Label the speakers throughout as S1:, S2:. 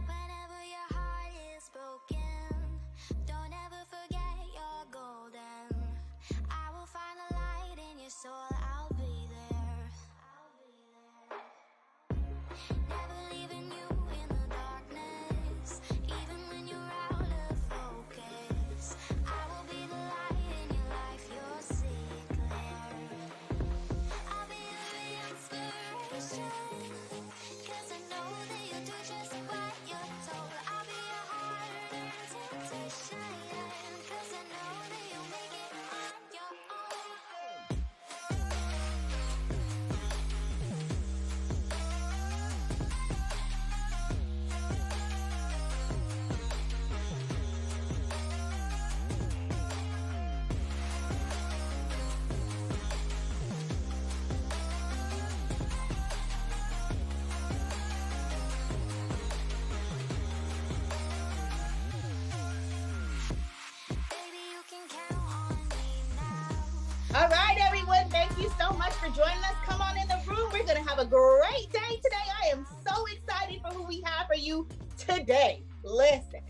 S1: Whenever your heart is broken, don't ever forget you're golden. I will find the light in your soul, I'll be there. Never leaving you in the darkness, even when you're out of focus. I will be the light in your life, you'll see it clear. I'll be your inspiration, 'cause I know that you'll do just what you're told. I'll be your harder temptation, 'cause I know that you'll make it on your own. Baby, you can count on me now.
S2: All right, everyone. Thank you so much for joining us. Come on in the room. We're going to have a great day today. I am so excited for who we have for you today. Listen,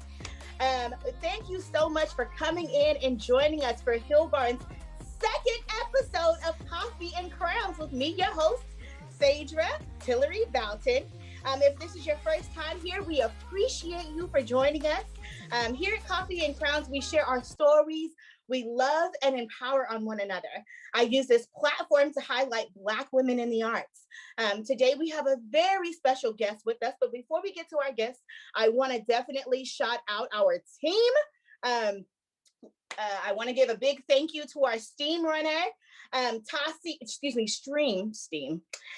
S2: thank you so much for coming in and joining us for Hillbarn's second episode of Coffee and Crowns with me, your host, Phaedra Tillery Boughton. If this is your first time here, we appreciate you for joining us. Here at Coffee and Crowns, we share our stories. We love and empower on one another. I use this platform to highlight Black women in the arts. Today, we have a very special guest with us. But before we get to our guest, I want to definitely shout out our team. I want to give a big thank you to our steam runner,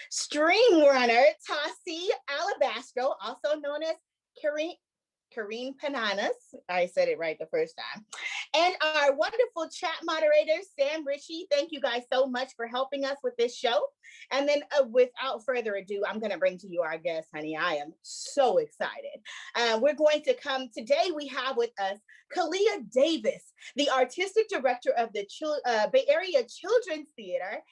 S2: stream runner, Tassi Alabastro, also known as Kareen Pananas. I said it right the first time. And our wonderful chat moderator, Sam Ritchie. Thank you guys so much for helping us with this show. And then without further ado, I'm going to bring to you our guest, honey. I am so excited. We're going to come today. We have with us Khalia Davis, the artistic director of the Bay Area Children's Theater,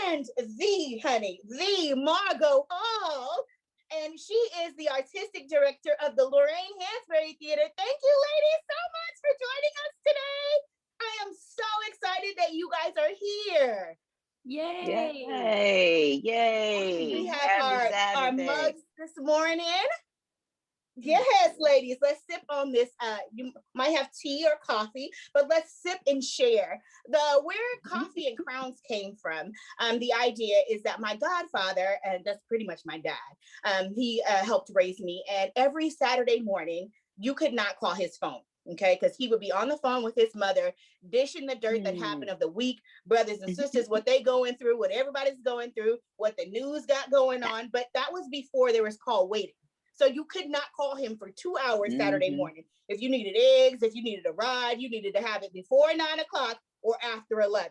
S2: and the Margo Hall. And she is the artistic director of the Lorraine Hansberry Theater. Thank you, ladies, so much for joining us today. I am so excited that you guys are here.
S3: Yay! Yay!
S2: We have
S3: Happy
S2: our
S3: Saturday.
S2: mugs this morning. Yes, ladies, let's sip on this. You might have tea or coffee, but let's sip and share. Where Coffee and Crowns came from, the idea is that my godfather, and that's pretty much my dad, he helped raise me. And every Saturday morning, you could not call his phone. Okay, because he would be on the phone with his mother, dishing the dirt that happened of the week, brothers and sisters, what they going through, what everybody's going through, what the news got going on. But that was before there was call waiting. So you could not call him for 2 hours Saturday morning. If you needed eggs, if you needed a ride, you needed to have it before 9 o'clock or after 11.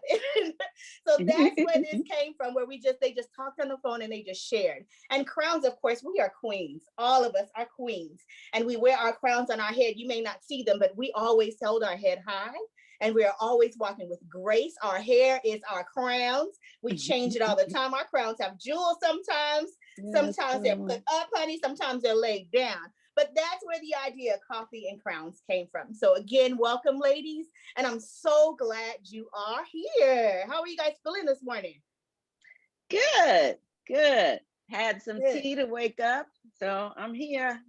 S2: So that's where this came from, where they just talked on the phone and they just shared. And crowns, of course, we are queens. All of us are queens. And we wear our crowns on our head. You may not see them, but we always held our head high. And we are always walking with grace. Our hair is our crowns. We change it all the time. Our crowns have jewels sometimes. Sometimes they're put up, honey. Sometimes they're laid down. But that's where the idea of Coffee and Crowns came from. So again, welcome, ladies. And I'm so glad you are here. How are you guys feeling this morning?
S3: Good. Had some tea to wake up, so I'm here.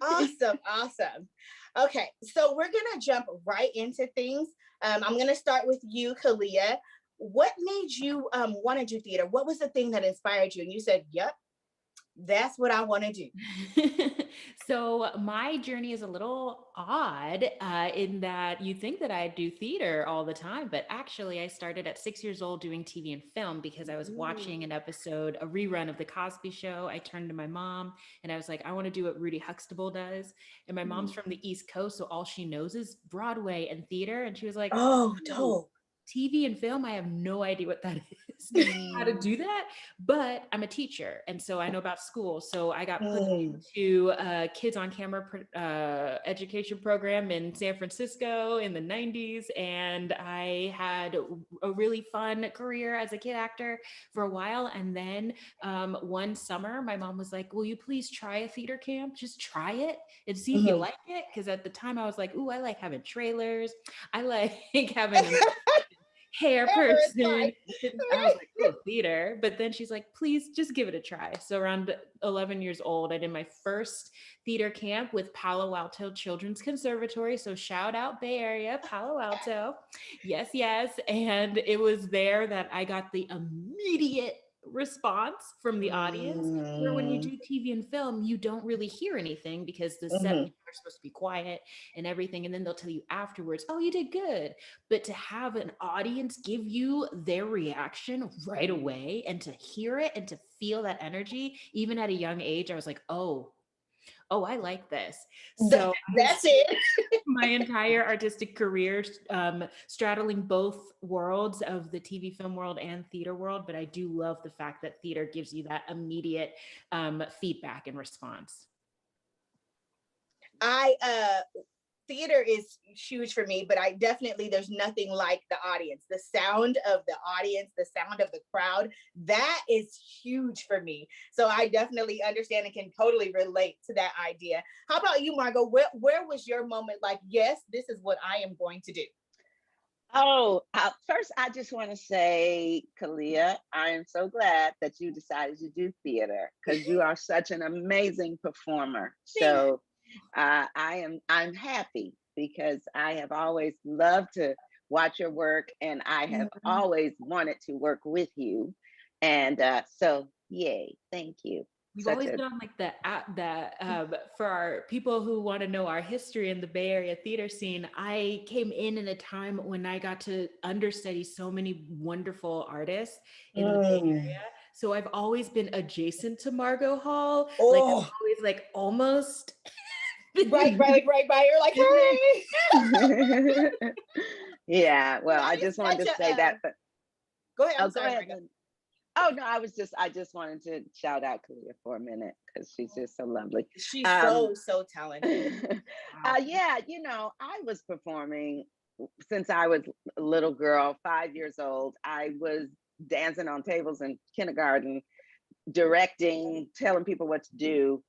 S2: Awesome. Okay, so we're gonna jump right into things. I'm gonna start with you, Khalia. What made you want to do theater? What was the thing that inspired you? And you said, yep, that's what I want to do.
S4: So my journey is a little odd in that you think that I do theater all the time, but actually I started at 6 years old doing TV and film because I was watching a rerun of The Cosby Show. I turned to my mom and I was like, I want to do what Rudy Huxtable does. And my mom's from the East Coast, so all she knows is Broadway and theater. And she was like,
S2: oh, dope.
S4: TV and film, I have no idea what that is, how to do that, but I'm a teacher. And so I know about school. So I got put into a kids on camera education program in San Francisco in the 90s. And I had a really fun career as a kid actor for a while. And then one summer, my mom was like, will you please try a theater camp? Just try it and see if you like it. Because at the time I was like, ooh, I like having trailers. I like having a hair person. I was like, oh, theater. But then she's like, please just give it a try. So around 11 years old, I did my first theater camp with Palo Alto Children's Conservatory. So shout out Bay Area, Palo Alto. Yes, yes. And it was there that I got the immediate response from the audience, where when you do TV and film, you don't really hear anything because the set people are supposed to be quiet and everything. And then they'll tell you afterwards, oh, you did good. But to have an audience give you their reaction right away and to hear it and to feel that energy, even at a young age, I was like, oh, I like this. So
S2: that's it.
S4: My entire artistic career, straddling both worlds of the TV film world and theater world. But I do love the fact that theater gives you that immediate feedback and response.
S2: Theater is huge for me, but there's nothing like the audience, the sound of the audience, the sound of the crowd. That is huge for me. So I definitely understand and can totally relate to that idea. How about you, Margo? Where was your moment like, yes, this is what I am going to do?
S3: Oh, first, I just want to say, Khalia, I am so glad that you decided to do theater because you are such an amazing performer. So I'm happy because I have always loved to watch your work and I have always wanted to work with you. And so, yay, thank you.
S4: We've always been on like for our people who want to know our history in the Bay Area theater scene. I came in a time when I got to understudy so many wonderful artists in the Bay Area. So I've always been adjacent to Margot Hall. Like I'm always like almost
S2: right by her, like, hey.
S3: Yeah, well, I just wanted to say that. But
S2: go ahead.
S3: Go ahead. Oh no, I just wanted to shout out Khalia for a minute because she's just so lovely.
S2: She's so talented.
S3: Yeah, I was performing since I was a little girl, 5 years old. I was dancing on tables in kindergarten, directing, telling people what to do.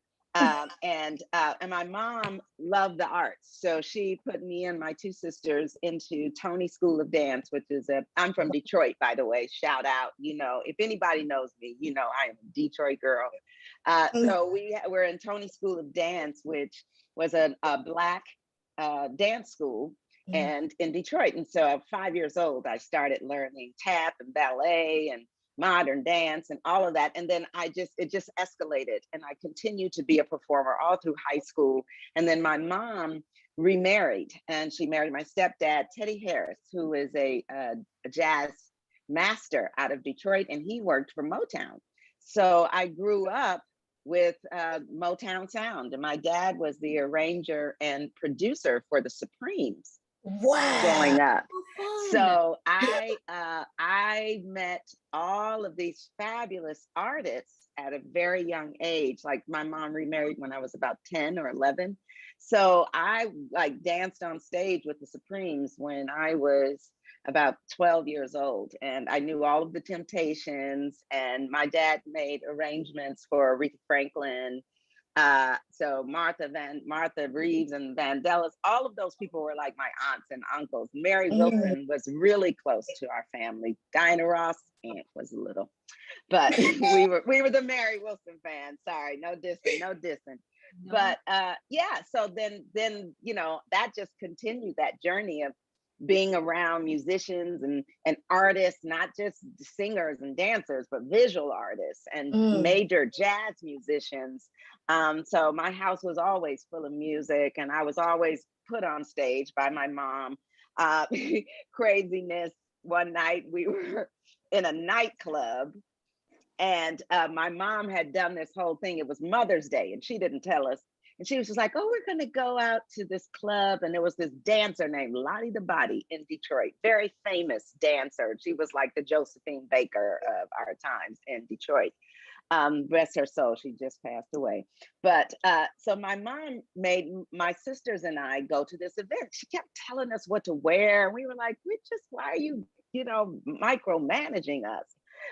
S3: And my mom loved the arts. So she put me and my two sisters into Tony School of Dance, which is I'm from Detroit, by the way, shout out, if anybody knows me, I am a Detroit girl. So we're in Tony School of Dance, which was a Black dance school and in Detroit. And so at 5 years old, I started learning tap and ballet and modern dance and all of that. And then it just escalated and I continued to be a performer all through high school. And then my mom remarried and she married my stepdad, Teddy Harris, who is a jazz master out of Detroit, and he worked for Motown. So I grew up with Motown sound, and my dad was the arranger and producer for the Supremes.
S2: Wow.
S3: Growing up. So I met all of these fabulous artists at a very young age. Like my mom remarried when I was about 10 or 11. So I like danced on stage with the Supremes when I was about 12 years old. And I knew all of the Temptations, and my dad made arrangements for Aretha Franklin. So Martha Reeves and Vandellas, all of those people were like my aunts and uncles. Mary Wilson was really close to our family. Diana Ross was a little, but we were the Mary Wilson fans. Sorry, no dissing. No. But yeah, so then that just continued that journey of being around musicians and artists, not just singers and dancers, but visual artists and major jazz musicians. So my house was always full of music, and I was always put on stage by my mom. Craziness. One night we were in a nightclub, and my mom had done this whole thing. It was Mother's Day, and she didn't tell us. And she was just like, oh, we're going to go out to this club. And there was this dancer named Lottie the Body in Detroit, very famous dancer. She was like the Josephine Baker of our times in Detroit. Rest her soul, she just passed away. But so my mom made my sisters and I go to this event. She kept telling us what to wear. And we were like, why are you, micromanaging us?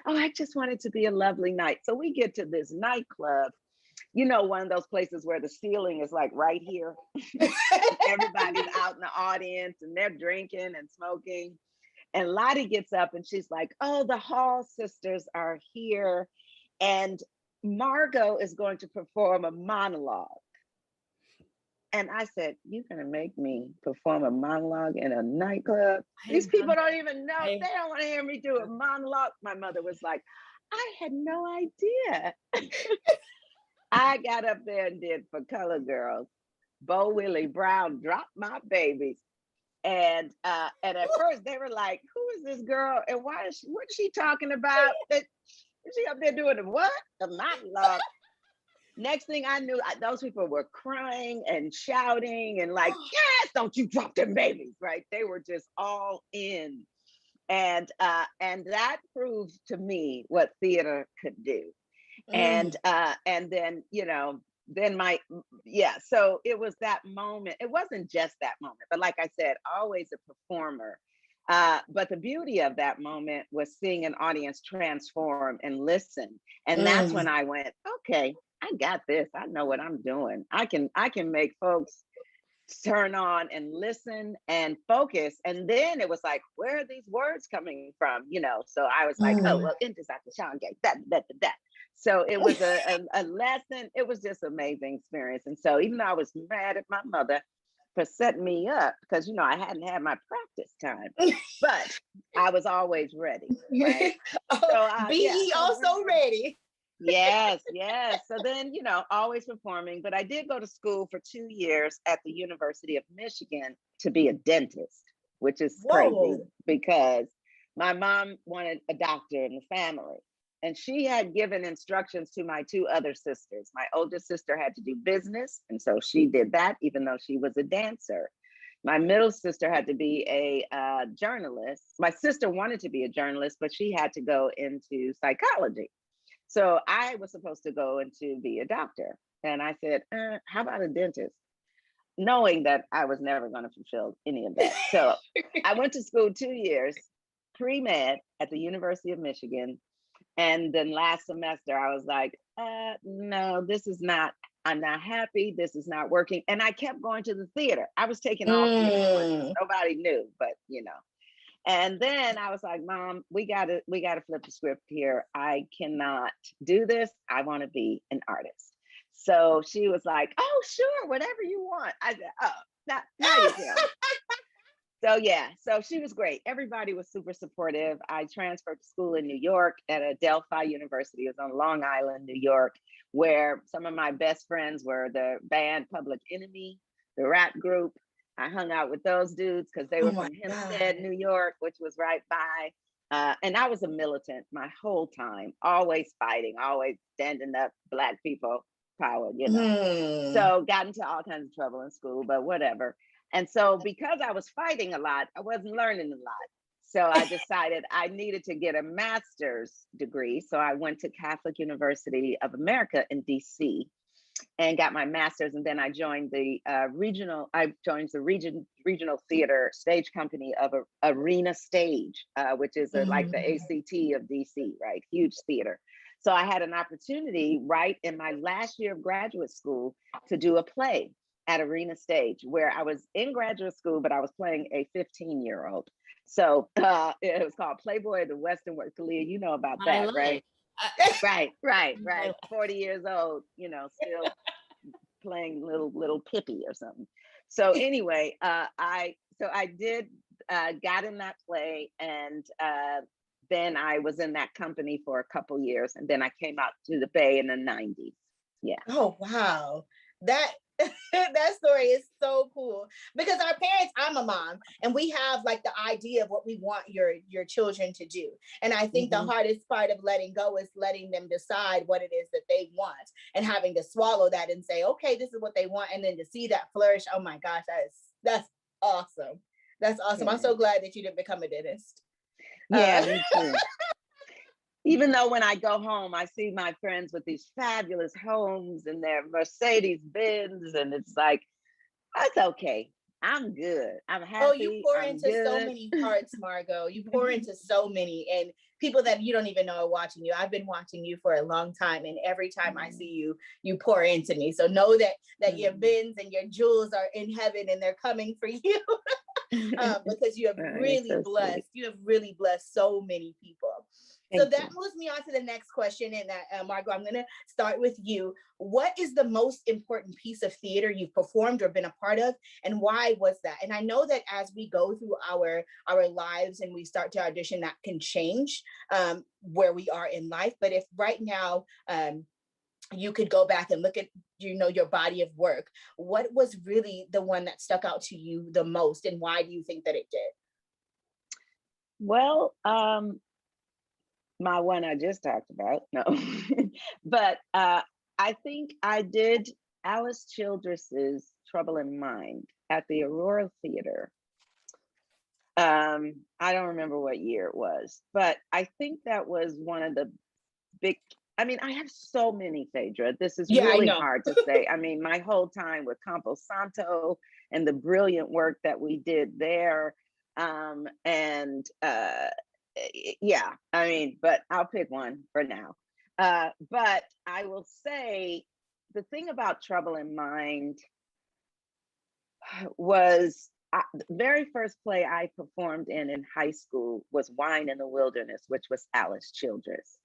S3: Oh, I just want it to be a lovely night. So we get to this nightclub, one of those places where the ceiling is like right here. Everybody's out in the audience and they're drinking and smoking. And Lottie gets up and she's like, oh, the Hall sisters are here. And Margo is going to perform a monologue. And I said, you're going to make me perform a monologue in a nightclub? These people don't even know. They don't want to hear me do a monologue. My mother was like, I had no idea. I got up there and did For Color Girls, Bo Willie Brown, Drop My Babies. And at first they were like, who is this girl? And what's she talking about? Is she up there doing what? A monologue. Next thing I knew, those people were crying and shouting and like, yes, don't you drop them babies, right? They were just all in. And that proved to me what theater could do. And then, so it was that moment. It wasn't just that moment, but like I said, always a performer. But the beauty of that moment was seeing an audience transform and listen. And that's when I went, okay, I got this. I know what I'm doing. I can make folks turn on and listen and focus. And then it was like, where are these words coming from? So I was like, oh, well, into Sean Gay, that. So it was a lesson. It was just an amazing experience. And so even though I was mad at my mother for setting me up, because, I hadn't had my practice time, but I was always ready, right?
S2: Be ye also ready.
S3: Yes. So then, always performing, but I did go to school for 2 years at the University of Michigan to be a dentist, which is crazy because my mom wanted a doctor in the family. And she had given instructions to my 2 other sisters. My oldest sister had to do business. And so she did that, even though she was a dancer. My middle sister had to be a journalist. My sister wanted to be a journalist, but she had to go into psychology. So I was supposed to go into be a doctor. And I said, how about a dentist? Knowing that I was never going to fulfill any of that. So I went to school 2 years, pre-med at the University of Michigan. And then last semester, I was like, no, I'm not happy. This is not working. And I kept going to the theater. I was taking all theater courses. Nobody knew, but And then I was like, Mom, we gotta flip the script here. I cannot do this. I want to be an artist. So she was like, oh, sure, whatever you want. I said, oh, now you can. So she was great. Everybody was super supportive. I transferred to school in New York at Adelphi University. It was on Long Island, New York, where some of my best friends were the band Public Enemy, the rap group. I hung out with those dudes because they were from Hempstead, New York, which was right by. And I was a militant my whole time, always fighting, always standing up, Black people power, So got into all kinds of trouble in school, but whatever. And so because I was fighting a lot, I wasn't learning a lot. So I decided I needed to get a master's degree. So I went to Catholic University of America in DC and got my master's. And then I joined the regional theater stage company of Arena Stage, which is like the ACT of DC, right? Huge theater. So I had an opportunity right in my last year of graduate school to do a play at Arena Stage, where I was in graduate school, but I was playing a 15-year-old. So it was called Playboy of the Western World. Khalia, you know about that, right? Right. 40 years old, still playing little Pippi or something. So anyway, I did got in that play, and then I was in that company for a couple years, and then I came out to the Bay in the 90s. Yeah.
S2: Oh wow, that story is so cool because our parents I'm a mom, and we have like the idea of what we want your children to do. And I think the hardest part of letting go is letting them decide what it is that they want, and having to swallow that and say, okay, this is what they want, and then to see that flourish. Oh my gosh, that's awesome. That's awesome. I'm so glad that you didn't become a dentist.
S3: Yeah, me too. Even though when I go home, I see my friends with these fabulous homes and their Mercedes Benz, and it's like, that's okay. I'm good. I'm happy.
S2: Oh, you pour
S3: I'm
S2: into
S3: good.
S2: so many hearts, Margot. You pour into so many, and people that you don't even know are watching you. I've been watching you for a long time, and every time I see you, you pour into me. So know that your bins and your jewels are in heaven, and they're coming for you. Because you have really
S3: so
S2: blessed.
S3: sweet.
S2: You have really blessed so many people. So that moves me on to the next question. And Margot, I'm going to start with you. What is the most important piece of theater you've performed or been a part of, and why was that? And I know that as we go through our lives and we start to audition, that can change where we are in life. But if right now you could go back and look at your body of work, what was really the one that stuck out to you the most, and why do you think that it did?
S3: Well, my one I just talked about, no. But I think I did Alice Childress's Trouble in Mind at the Aurora Theater. I don't remember what year it was, but I think that was one of the big, I mean, I have so many, Phaedra. This is really hard to say. I mean, my whole time with Campo Santo and the brilliant work that we did there. Yeah, I mean, but I'll pick one for now. But I will say the thing about Trouble in Mind was the very first play I performed in high school was Wine in the Wilderness, which was Alice Childress.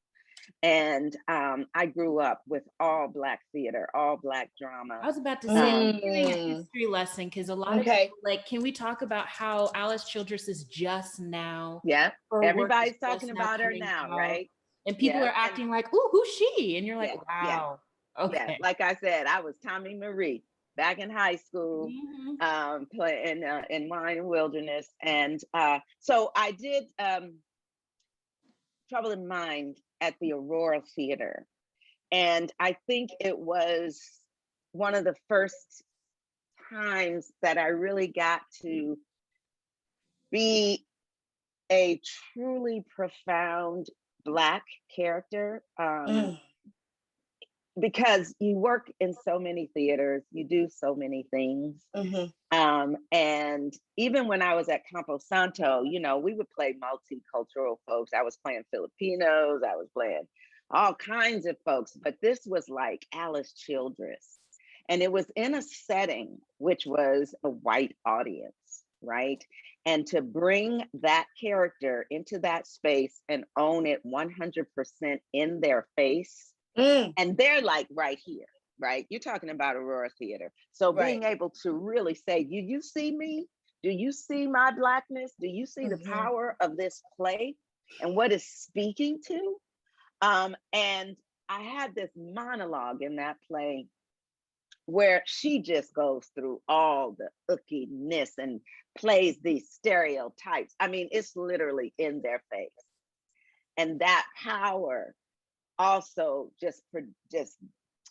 S3: And I grew up with all Black theater, all Black drama.
S4: I was about to say, I'm giving a history lesson because a lot of people, like, can we talk about how Alice Childress is just now?
S3: Yeah, everybody's talking about her now, right?
S4: And people are acting like, "Ooh, who's she?" And you're like, "Wow, okay."
S3: Yeah, like I said, I was Tommy Marie back in high school, playing in Wine and Wilderness, and so I did Trouble in Mind at the Aurora Theater. And I think it was one of the first times that I really got to be a truly profound Black character. Because you work in so many theaters, you do so many things. And even when I was at Campo Santo, we would play multicultural folks. I was playing Filipinos, I was playing all kinds of folks, but this was like Alice Childress. And it was in a setting which was a white audience, right? And to bring that character into that space and own it 100% in their face, and they're like right here, right? You're talking about Aurora Theater. So being able to really say, do you see me? Do you see my Blackness? Do you see the power of this play and what it's speaking to? And I had this monologue in that play where she just goes through all the ickiness and plays these stereotypes. I mean, it's literally in their face. And that power also just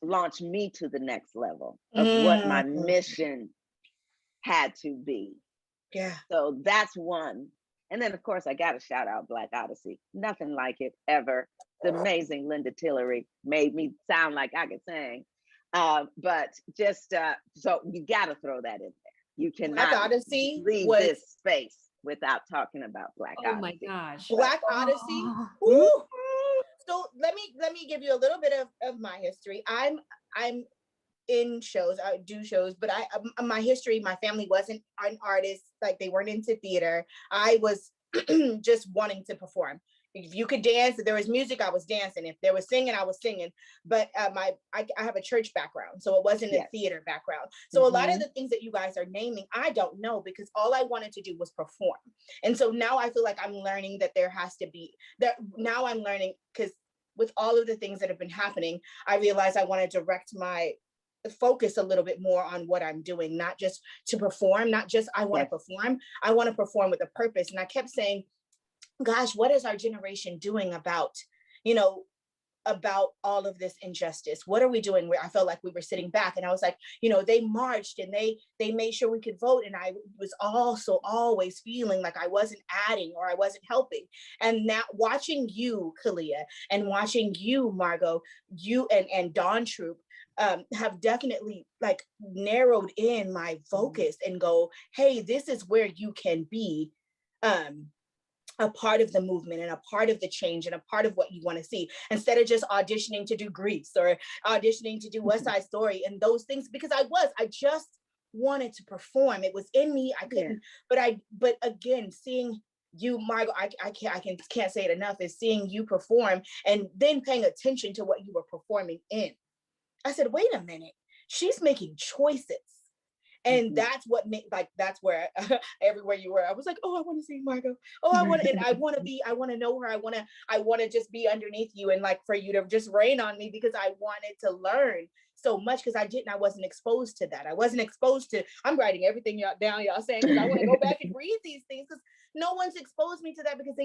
S3: launched me to the next level of what my mission had to be.
S2: Yeah.
S3: So that's one. And then of course I got to shout out Black Odyssey. Nothing like it ever. The amazing Linda Tillery made me sound like I could sing. But just so you got to throw that in there. You cannot leave this space without talking about Black Odyssey.
S4: Oh my gosh.
S2: Black Odyssey. Ooh. So let me give you a little bit of my history. I'm in shows, I do shows, but my history, my family wasn't an artist, like they weren't into theater. I was just wanting to perform. If you could dance, if there was music, I was dancing. If there was singing, I was singing. But I have a church background, so it wasn't a theater background. So a lot of the things that you guys are naming, I don't know, because all I wanted to do was perform. And so now I feel like I'm learning that there has to be that. Now I'm learning, because with all of the things that have been happening, I realized I want to direct my focus a little bit more on what I'm doing, not just to perform, not just I want to
S3: Yes.
S2: perform, I want to perform with a purpose. And I kept saying, gosh, what is our generation doing about, you know, about all of this injustice? What are we doing? Where I felt like we were sitting back, and I was like, you know, they marched and they made sure we could vote, and I was also always feeling like I wasn't adding or I wasn't helping. And now watching you, Khalia, and watching you, Margot, you and Dawn Troop, have definitely like narrowed in my focus and go, hey, this is where you can be um a part of the movement and a part of the change and a part of what you want to see, instead of just auditioning to do Grease or auditioning to do West Side Story and those things, because I just wanted to perform. It was in me. I couldn't, but again, seeing you, Margo, I can't say it enough, is seeing you perform and then paying attention to what you were performing in. I said, wait a minute, she's making choices. And that's what made, like, that's where everywhere you were, I was like, oh, I want to see Margot. Oh, I want to know her. I want to just be underneath you, and like for you to just rain on me, because I wanted to learn so much, because I wasn't exposed to that. I wasn't exposed to, I'm writing everything y'all down, y'all saying, because I want to go back and read these things, because no one's exposed me to that, because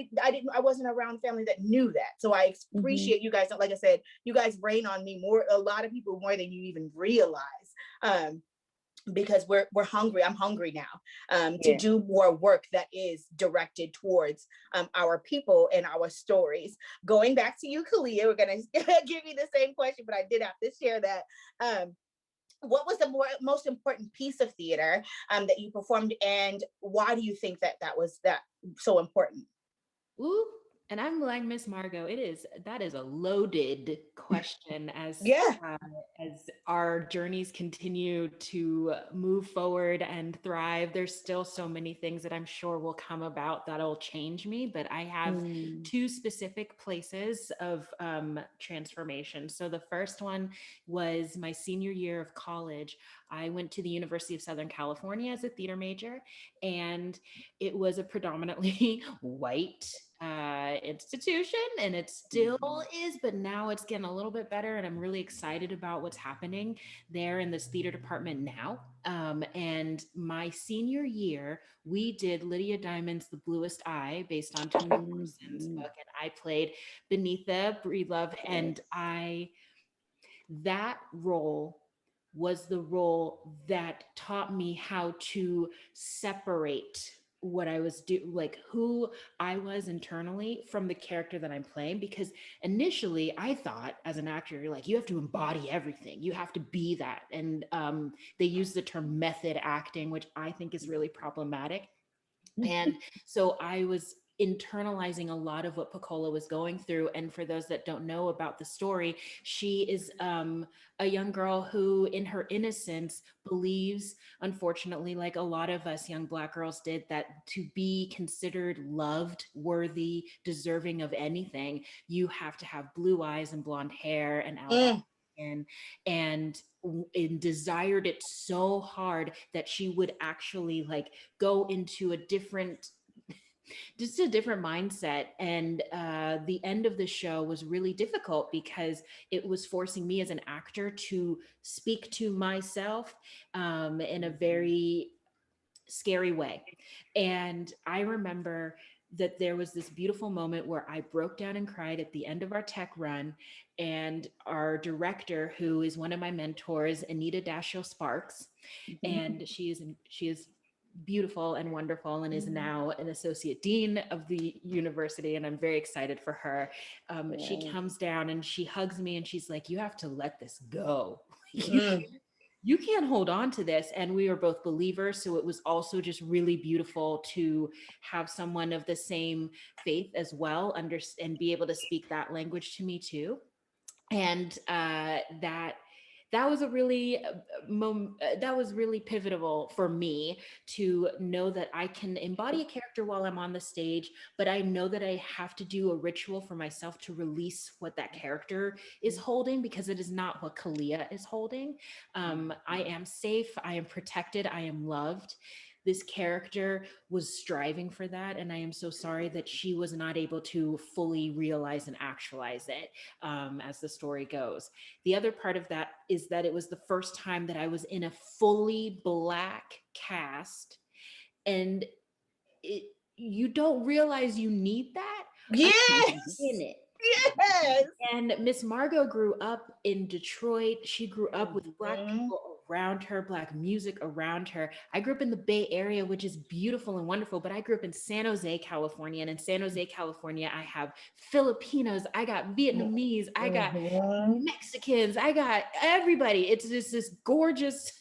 S2: I wasn't around family that knew that. So I appreciate you guys. Like I said, you guys rain on me more, a lot of people more than you even realize. Because we're hungry. I'm hungry now to do more work that is directed towards our people and our stories. Going back to you, Khalia, we're gonna give you the same question, but I did have to share that. What was the most important piece of theater that you performed, and why do you think that was so important?
S4: Ooh, and I'm like Miss Margot. That is a loaded question
S2: Yeah.
S4: as our journeys continue to move forward and thrive. There's still so many things that I'm sure will come about that'll change me, but I have two specific places of transformation. So the first one was my senior year of college. I went to the University of Southern California as a theater major, and it was a predominantly white institution, and it still is, but now it's getting a little bit better, and I'm really excited about what's happening there in this theater department now. And my senior year, we did Lydia Diamond's The Bluest Eye, based on Toni Morrison's book, and I played Beneatha Breedlove, and that role was the role that taught me how to separate what I was doing, like who I was internally, from the character that I'm playing. Because initially I thought, as an actor, you're like, you have to embody everything, you have to be that. And they use the term method acting, which I think is really problematic. And so I was internalizing a lot of what Piccola was going through. And for those that don't know about the story, she is a young girl who, in her innocence, believes, unfortunately, like a lot of us young Black girls did, that to be considered loved, worthy, deserving of anything, you have to have blue eyes and blonde hair and out and and desired it so hard that she would actually like go into a different mindset. And the end of the show was really difficult, because it was forcing me as an actor to speak to myself in a very scary way. And I remember that there was this beautiful moment where I broke down and cried at the end of our tech run. And our director, who is one of my mentors, Anita Dashiell Sparks, and she is beautiful and wonderful, and is now an associate dean of the university, and I'm very excited for her. She comes down and she hugs me, and she's like, you have to let this go. You can't hold on to this. And we were both believers, so it was also just really beautiful to have someone of the same faith as well, and be able to speak that language to me too. And that was a really that was really pivotal for me, to know that I can embody a character while I'm on the stage, but I know that I have to do a ritual for myself to release what that character is holding, because it is not what Khalia is holding. I am safe, I am protected, I am loved. this character was striving for that, and I am so sorry that she was not able to fully realize and actualize it, as the story goes. The other part of that is that it was the first time that I was in a fully Black cast, and it, you don't realize you need that in
S2: Yes.
S4: it.
S2: Yes.
S4: And Miss Margot grew up in Detroit. She grew up with Black
S2: Mhm.
S4: people around her, Black music around her. I grew up in the Bay Area, which is beautiful and wonderful, but I grew up in San Jose, California. And in San Jose, California, I have Filipinos, I got Vietnamese, I got
S2: Mhm.
S4: Mexicans, I got everybody. It's just this gorgeous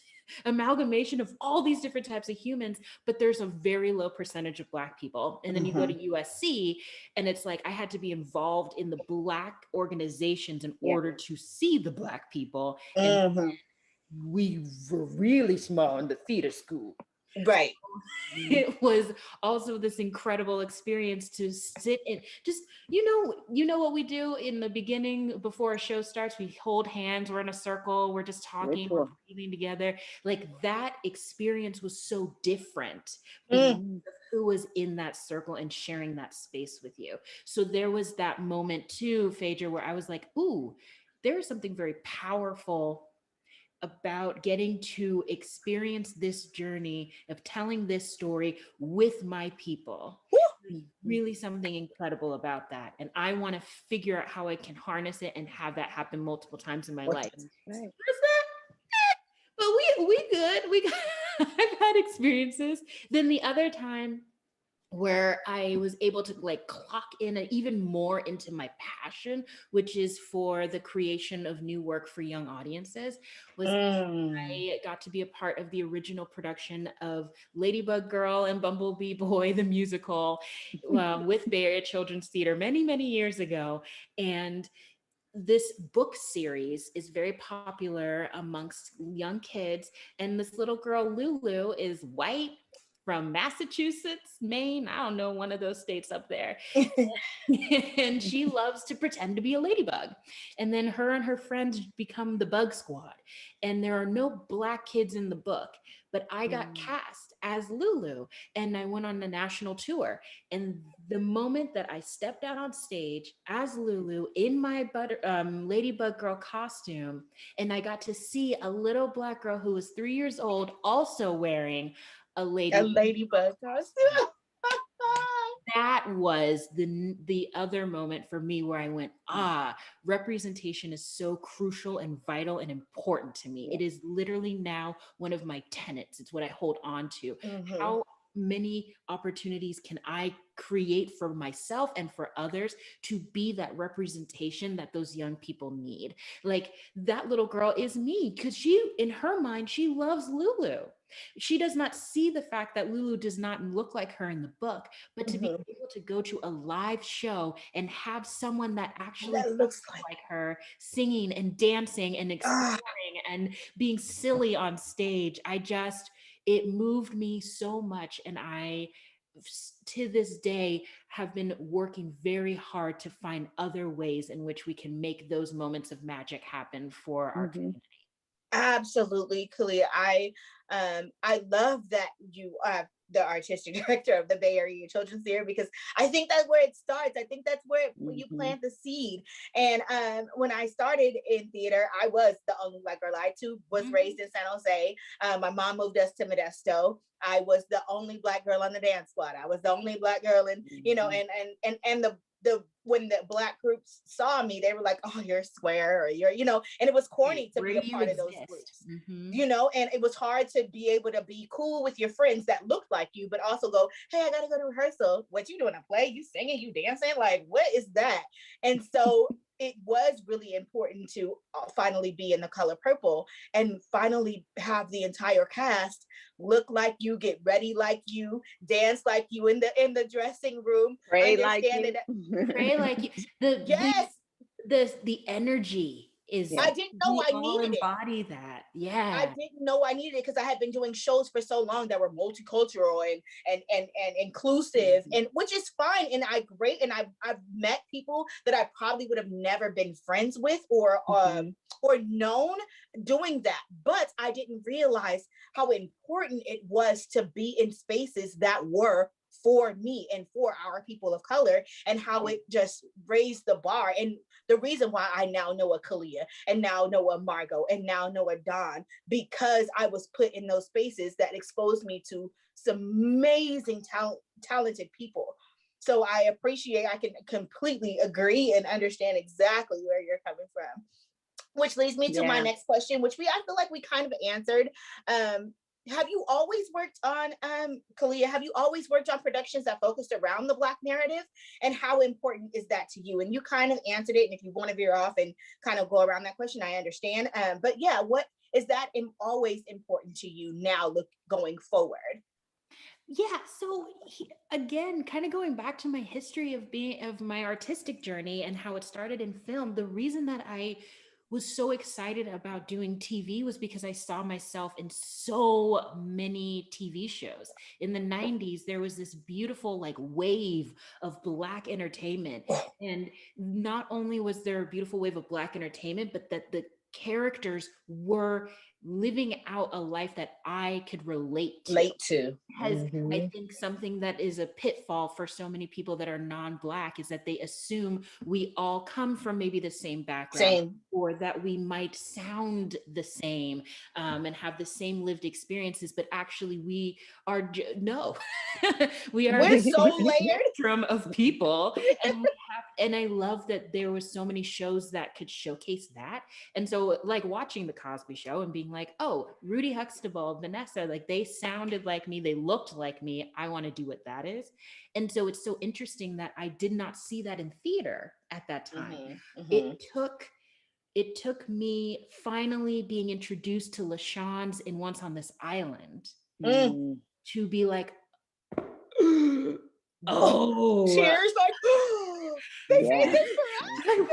S4: amalgamation of all these different types of humans, but there's a very low percentage of Black people. And then you go to USC, and it's like I had to be involved in the Black organizations in
S3: Yeah.
S4: order to see the Black people. And
S2: Mhm.
S4: we were really small in the theater school.
S2: Right.
S4: It was also this incredible experience to sit in, just, you know what we do in the beginning before a show starts, we hold hands, we're in a circle, we're just talking, we're
S3: Ritual.
S4: breathing together. Like, that experience was so different because
S2: Mm.
S3: Mhm.
S4: of who was in that circle and sharing that space with you. So there was that moment too, Phaedra, where I was like, ooh, there is something very powerful about getting to experience this journey of telling this story with my people. There's really something incredible about that. And I want to figure out how I can harness it and have that happen multiple times in my life.
S3: That's right.
S4: Is that? But we good. We got, I've had experiences. Then the other time where I was able to like clock in even more into my passion, which is for the creation of new work for young audiences, was
S2: Mm.
S4: I got to be a part of the original production of Ladybug Girl and Bumblebee Boy, the musical, with Bay Area Children's Theater many, many years ago. And this book series is very popular amongst young kids. And this little girl, Lulu, is white from Massachusetts, Maine, I don't know, one of those states up there. And she loves to pretend to be a ladybug. And then her and her friends become the bug squad. And there are no Black kids in the book, but I got cast as Lulu, and I went on a national tour. And the moment that I stepped out on stage as Lulu in my ladybug girl costume, and I got to see a little Black girl who was 3 years old also wearing a
S2: A
S4: ladybug,
S2: ladybug costume.
S4: that was the other moment for me where I went, representation is so crucial and vital and important to me.
S3: Yeah.
S4: It is literally now one of my tenets. It's what I hold on to.
S2: Mhm.
S4: How many opportunities can I create for myself and for others to be that representation that those young people need? Like, that little girl is me, because in her mind, she loves Lulu. She does not see the fact that Lulu does not look like her in the book, but to be
S2: Mhm.
S4: able to go to a live show and have someone that actually
S2: That
S4: does
S2: looks
S4: look
S2: like.
S4: like her singing and dancing and
S2: Ah.
S4: exploring and being silly on stage, it moved me so much. And I, to this day, have been working very hard to find other ways in which we can make those moments of magic happen for our community.
S2: Absolutely, Khalia. I love that you are the artistic director of the Bay Area Children's Theater, because I think that's where it starts. I think that's where you plant the seed. And when I started in theater, I was the only Black girl. I too was raised in San Jose. My mom moved us to Modesto. I was the only Black girl on the dance squad. I was the only Black girl, and and the when the Black groups saw me, they were like, "Oh, you're square," or "You're," and it was corny to be a part of those groups. And it was hard to be able to be cool with your friends that looked like you, but also go, "Hey, I gotta go to rehearsal. What you doing? A play? You singing? You dancing? Like, what is that?" And so it was really important to finally be in The Color Purple and finally have the entire cast look like you, get ready like you, dance like you in the dressing room,
S3: Pray like you.
S4: Pray like you.
S2: Yes.
S4: The energy is
S3: Yeah.
S2: I didn't know
S4: we
S2: I
S4: all
S2: needed it.
S4: embody that.
S2: I
S4: Yeah.
S2: didn't know I needed it because I had been doing shows for so long that were multicultural and inclusive,
S3: Mhm.
S2: and which is fine. And I've met people that I probably would have never been friends with or known doing that. But I didn't realize how important it was to be in spaces that were for me and for our people of color, and how it just raised the bar. And the reason why I now know a Khalia and now know a Margot and now know a Don, because I was put in those spaces that exposed me to some amazing talented people. So I can completely agree and understand exactly where you're coming from. Which leads me to my
S3: Yeah.
S2: next question, which I feel like we kind of answered. Have you always worked on Khalia, have you always worked on productions that focused around the Black narrative, and how important is that to you? And you kind of answered it, and if you want to veer off and kind of go around that question, I understand. But yeah, what is that always important to you now, look going forward?
S4: Yeah, so again, kind of going back to my history of my artistic journey and how it started in film, the reason that I was so excited about doing TV was because I saw myself in so many TV shows. In the 90s, there was this beautiful like wave of Black entertainment. And not only was there a beautiful wave of Black entertainment, but that the characters were living out a life that I could relate to.
S2: Late to.
S4: Because I think something that is a pitfall for so many people that are non-Black is that they assume we all come from maybe the same background,
S2: Same.
S4: or that we might sound the same, and have the same lived experiences, but actually we are no, we are
S2: We're
S4: a
S2: so layered.
S4: spectrum of people, and we have, and I love that there was so many shows that could showcase that. And so like watching the Cosby Show and being like, oh, Rudy Huxtable, Vanessa, like they sounded like me, they looked like me, I want to do what that is. And so it's so interesting that I did not see that in theater at that time.
S2: Mm-hmm.
S4: It took me finally being introduced to LaShawne's in Once on This Island
S2: Mm.
S3: Mm.
S4: to be like, oh,
S2: Tears like, they made
S3: Yeah.
S2: this for us.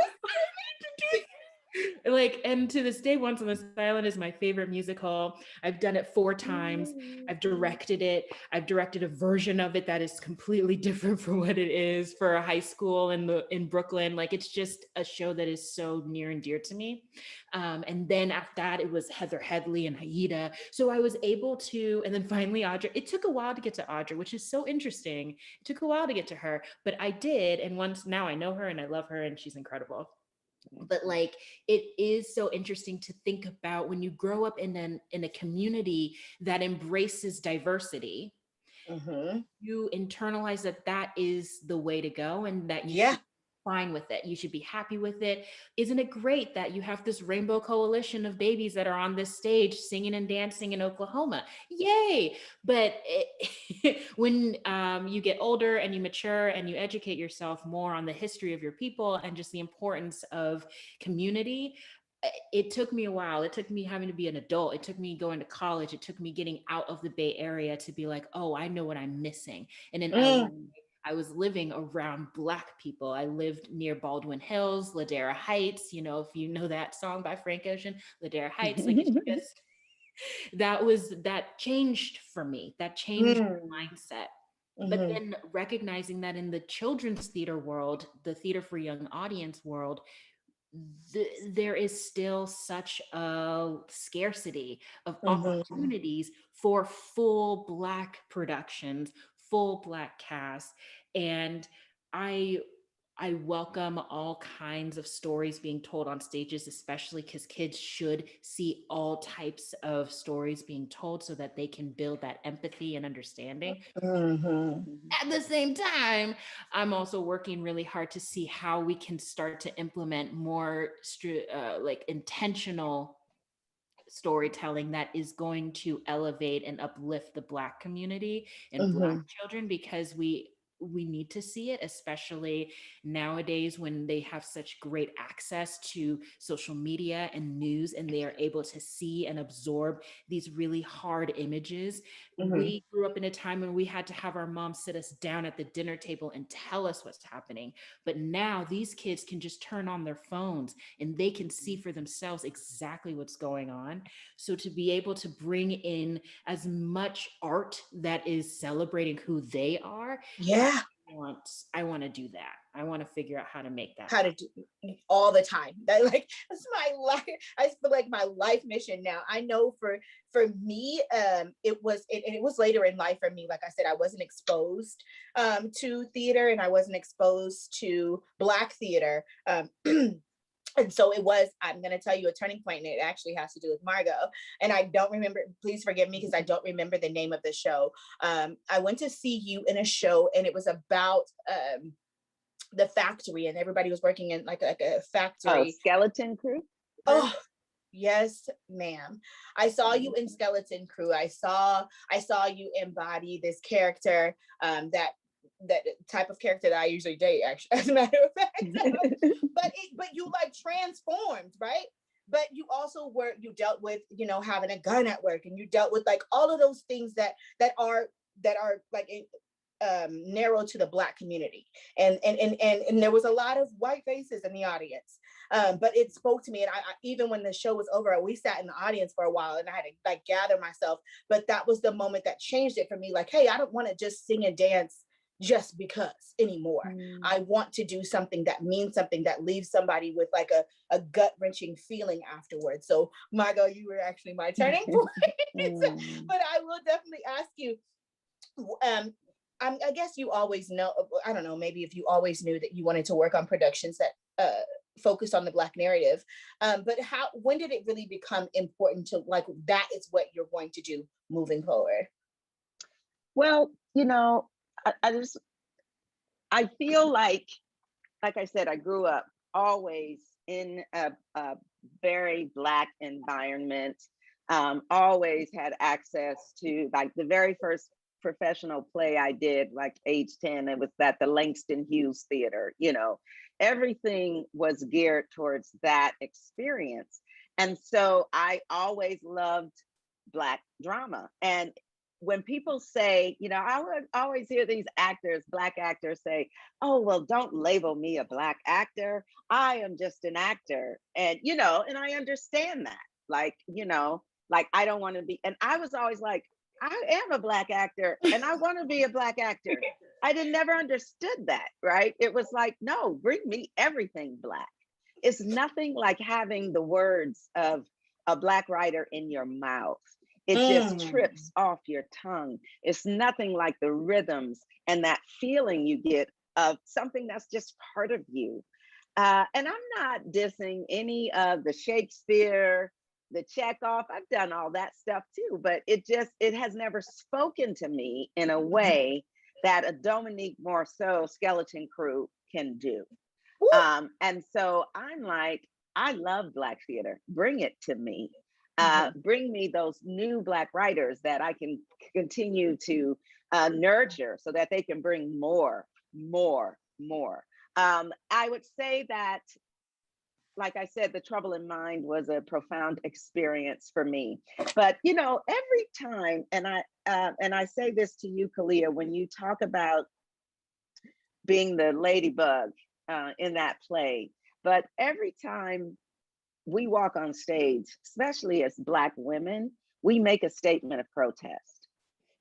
S4: like, and to this day, Once on This Island is my favorite musical. I've done it 4 times. I've directed it. I've directed a version of it that is completely different from what it is for a high school in Brooklyn. Like, it's just a show that is so near and dear to me. And then after that, it was Heather Headley and Haida. So I was able to, and then finally Audra. It took a while to get to Audra, which is so interesting. It took a while to get to her, but I did. And once now I know her and I love her and she's incredible. But like, it is so interesting to think about when you grow up in a community that embraces diversity,
S2: Mm-hmm.
S4: you internalize that that is the way to go, and that you
S2: Yeah.
S4: should be fine with it, you should be happy with it. Isn't it great that you have this rainbow coalition of babies that are on this stage singing and dancing in Oklahoma? Yay. But when you get older and you mature and you educate yourself more on the history of your people and just the importance of community, it took me a while. It took me having to be an adult. It took me going to college. It took me getting out of the Bay Area to be like, oh, I know what I'm missing. And in LA,
S2: Mm.
S4: I was living around Black people. I lived near Baldwin Hills, Ladera Heights. You know, if you know that song by Frank Ocean, Ladera Heights, like it's just, that changed for me. That changed
S2: Mm.
S4: my mindset. But
S2: Mm-hmm.
S4: then recognizing that in the children's theater world, the theater for young audience world, there is still such a scarcity of
S2: Mm-hmm.
S4: opportunities for full Black productions, full Black cast. And I I welcome all kinds of stories being told on stages, especially because kids should see all types of stories being told so that they can build that empathy and understanding.
S2: Mm-hmm.
S4: At the same time, I'm also working really hard to see how we can start to implement more like intentional storytelling that is going to elevate and uplift the Black community and Black
S2: Mm-hmm.
S4: children, because we we need to see it, especially nowadays when they have such great access to social media and news, and they are able to see and absorb these really hard images.
S2: Mhm.
S4: We grew up in a time when we had to have our mom sit us down at the dinner table and tell us what's happening. But now these kids can just turn on their phones and they can see for themselves exactly what's going on. So to be able to bring in as much art that is celebrating who they are,
S2: Yeah.
S4: I want to do that. I want to figure out how to make that
S2: How to
S4: happen.
S2: do all the time. That, like, that's my life. I feel like my life mission now. I know for me, it was later in life for me. Like I said, I wasn't exposed to theater, and I wasn't exposed to Black theater. And so it was, I'm going to tell you a turning point, and it actually has to do with Margot. And I don't remember, please forgive me because I don't remember the name of the show. I went to see you in a show, and it was about the factory, and everybody was working in like a
S3: Oh,
S2: factory.
S3: Skeleton Crew.
S2: Oh, yes, ma'am. I saw you in Skeleton Crew. I saw you embody this character, that type of character that I usually date, actually, as a matter of fact. But you like transformed, right? But you also you dealt with, having a gun at work, and you dealt with like all of those things that are like narrow to the Black community, and there was a lot of white faces in the audience, but it spoke to me. And I even when the show was over, we sat in the audience for a while, and I had to like gather myself. But that was the moment that changed it for me. Like, hey, I don't want to just sing and dance just because anymore. I want to do something that means something, that leaves somebody with like a gut-wrenching feeling afterwards. So Margo, you were actually my turning point. But I will definitely ask you, um I guess you always know, I don't know, maybe if you always knew that you wanted to work on productions that focused on the Black narrative, but when did it really become important to like, that is what you're going to do moving forward?
S3: Well, I feel like I said, I grew up always in a very Black environment. Always had access to, like, the very first professional play I did, like age 10, it was at the Langston Hughes Theater. Everything was geared towards that experience. And so I always loved Black drama. And when people say, I would always hear these actors, Black actors say, oh, well, don't label me a Black actor. I am just an actor. And, and I understand that. Like, like, I don't want to be, and I was always like, I am a Black actor and I want to be a Black actor. I never understood that, right? It was like, no, bring me everything Black. It's nothing like having the words of a Black writer in your mouth. It just trips off your tongue. It's nothing like the rhythms and that feeling you get of something that's just part of you. And I'm not dissing any of the Shakespeare, the Chekhov. I've done all that stuff too, but it has never spoken to me in a way that a Dominique Morceau Skeleton Crew can do. And so I'm like, I love Black theater. Bring it to me. Bring me those new Black writers that I can continue to nurture so that they can bring more. I would say that, like I said, The Trouble in Mind was a profound experience for me. But every time, and I say this to you, Khalia, when you talk about being the ladybug in that play, but every time we walk on stage, especially as Black women, we make a statement of protest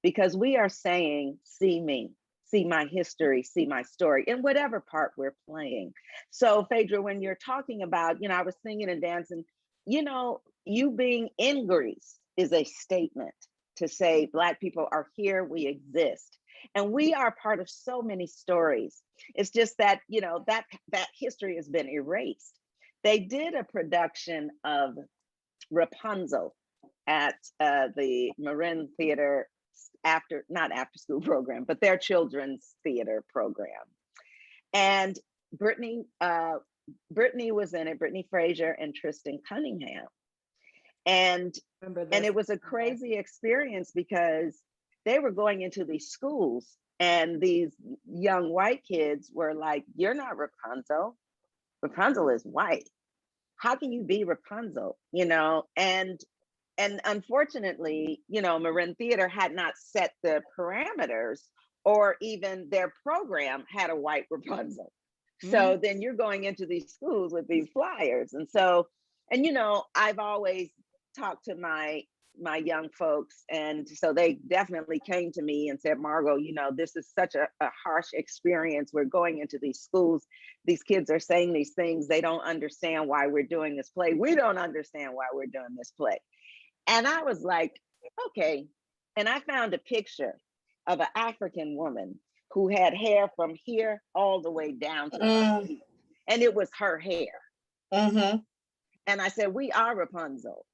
S3: because we are saying, see me, see my history, see my story in whatever part we're playing. So Phaedra, when you're talking about, I was singing and dancing, you being in Greece is a statement to say Black people are here, we exist. And we are part of so many stories. It's just that, that history has been erased. They did a production of Rapunzel at the Marin Theater not after school program, but their children's theater program. And Brittany was in it, Brittany Fraser and Tristan Cunningham. And it was a crazy experience because they were going into these schools And these young white kids were like, you're not Rapunzel. Rapunzel is white. How can you be Rapunzel? You know, and unfortunately, you know, Marin Theater had not set the parameters, or even their program had a white Rapunzel. So then you're going into these schools with these flyers. And so, and you know, I've always talked to my young folks, and so they definitely came to me and said, Margot, you know, this is such a harsh experience. We're going into these schools, these kids are saying these things, they don't understand why we're doing this play, we don't understand why we're doing this play. And I was like, okay. And I found a picture of an African woman who had hair from here all the way down to her feet, and it was her hair. And I said, we are Rapunzel.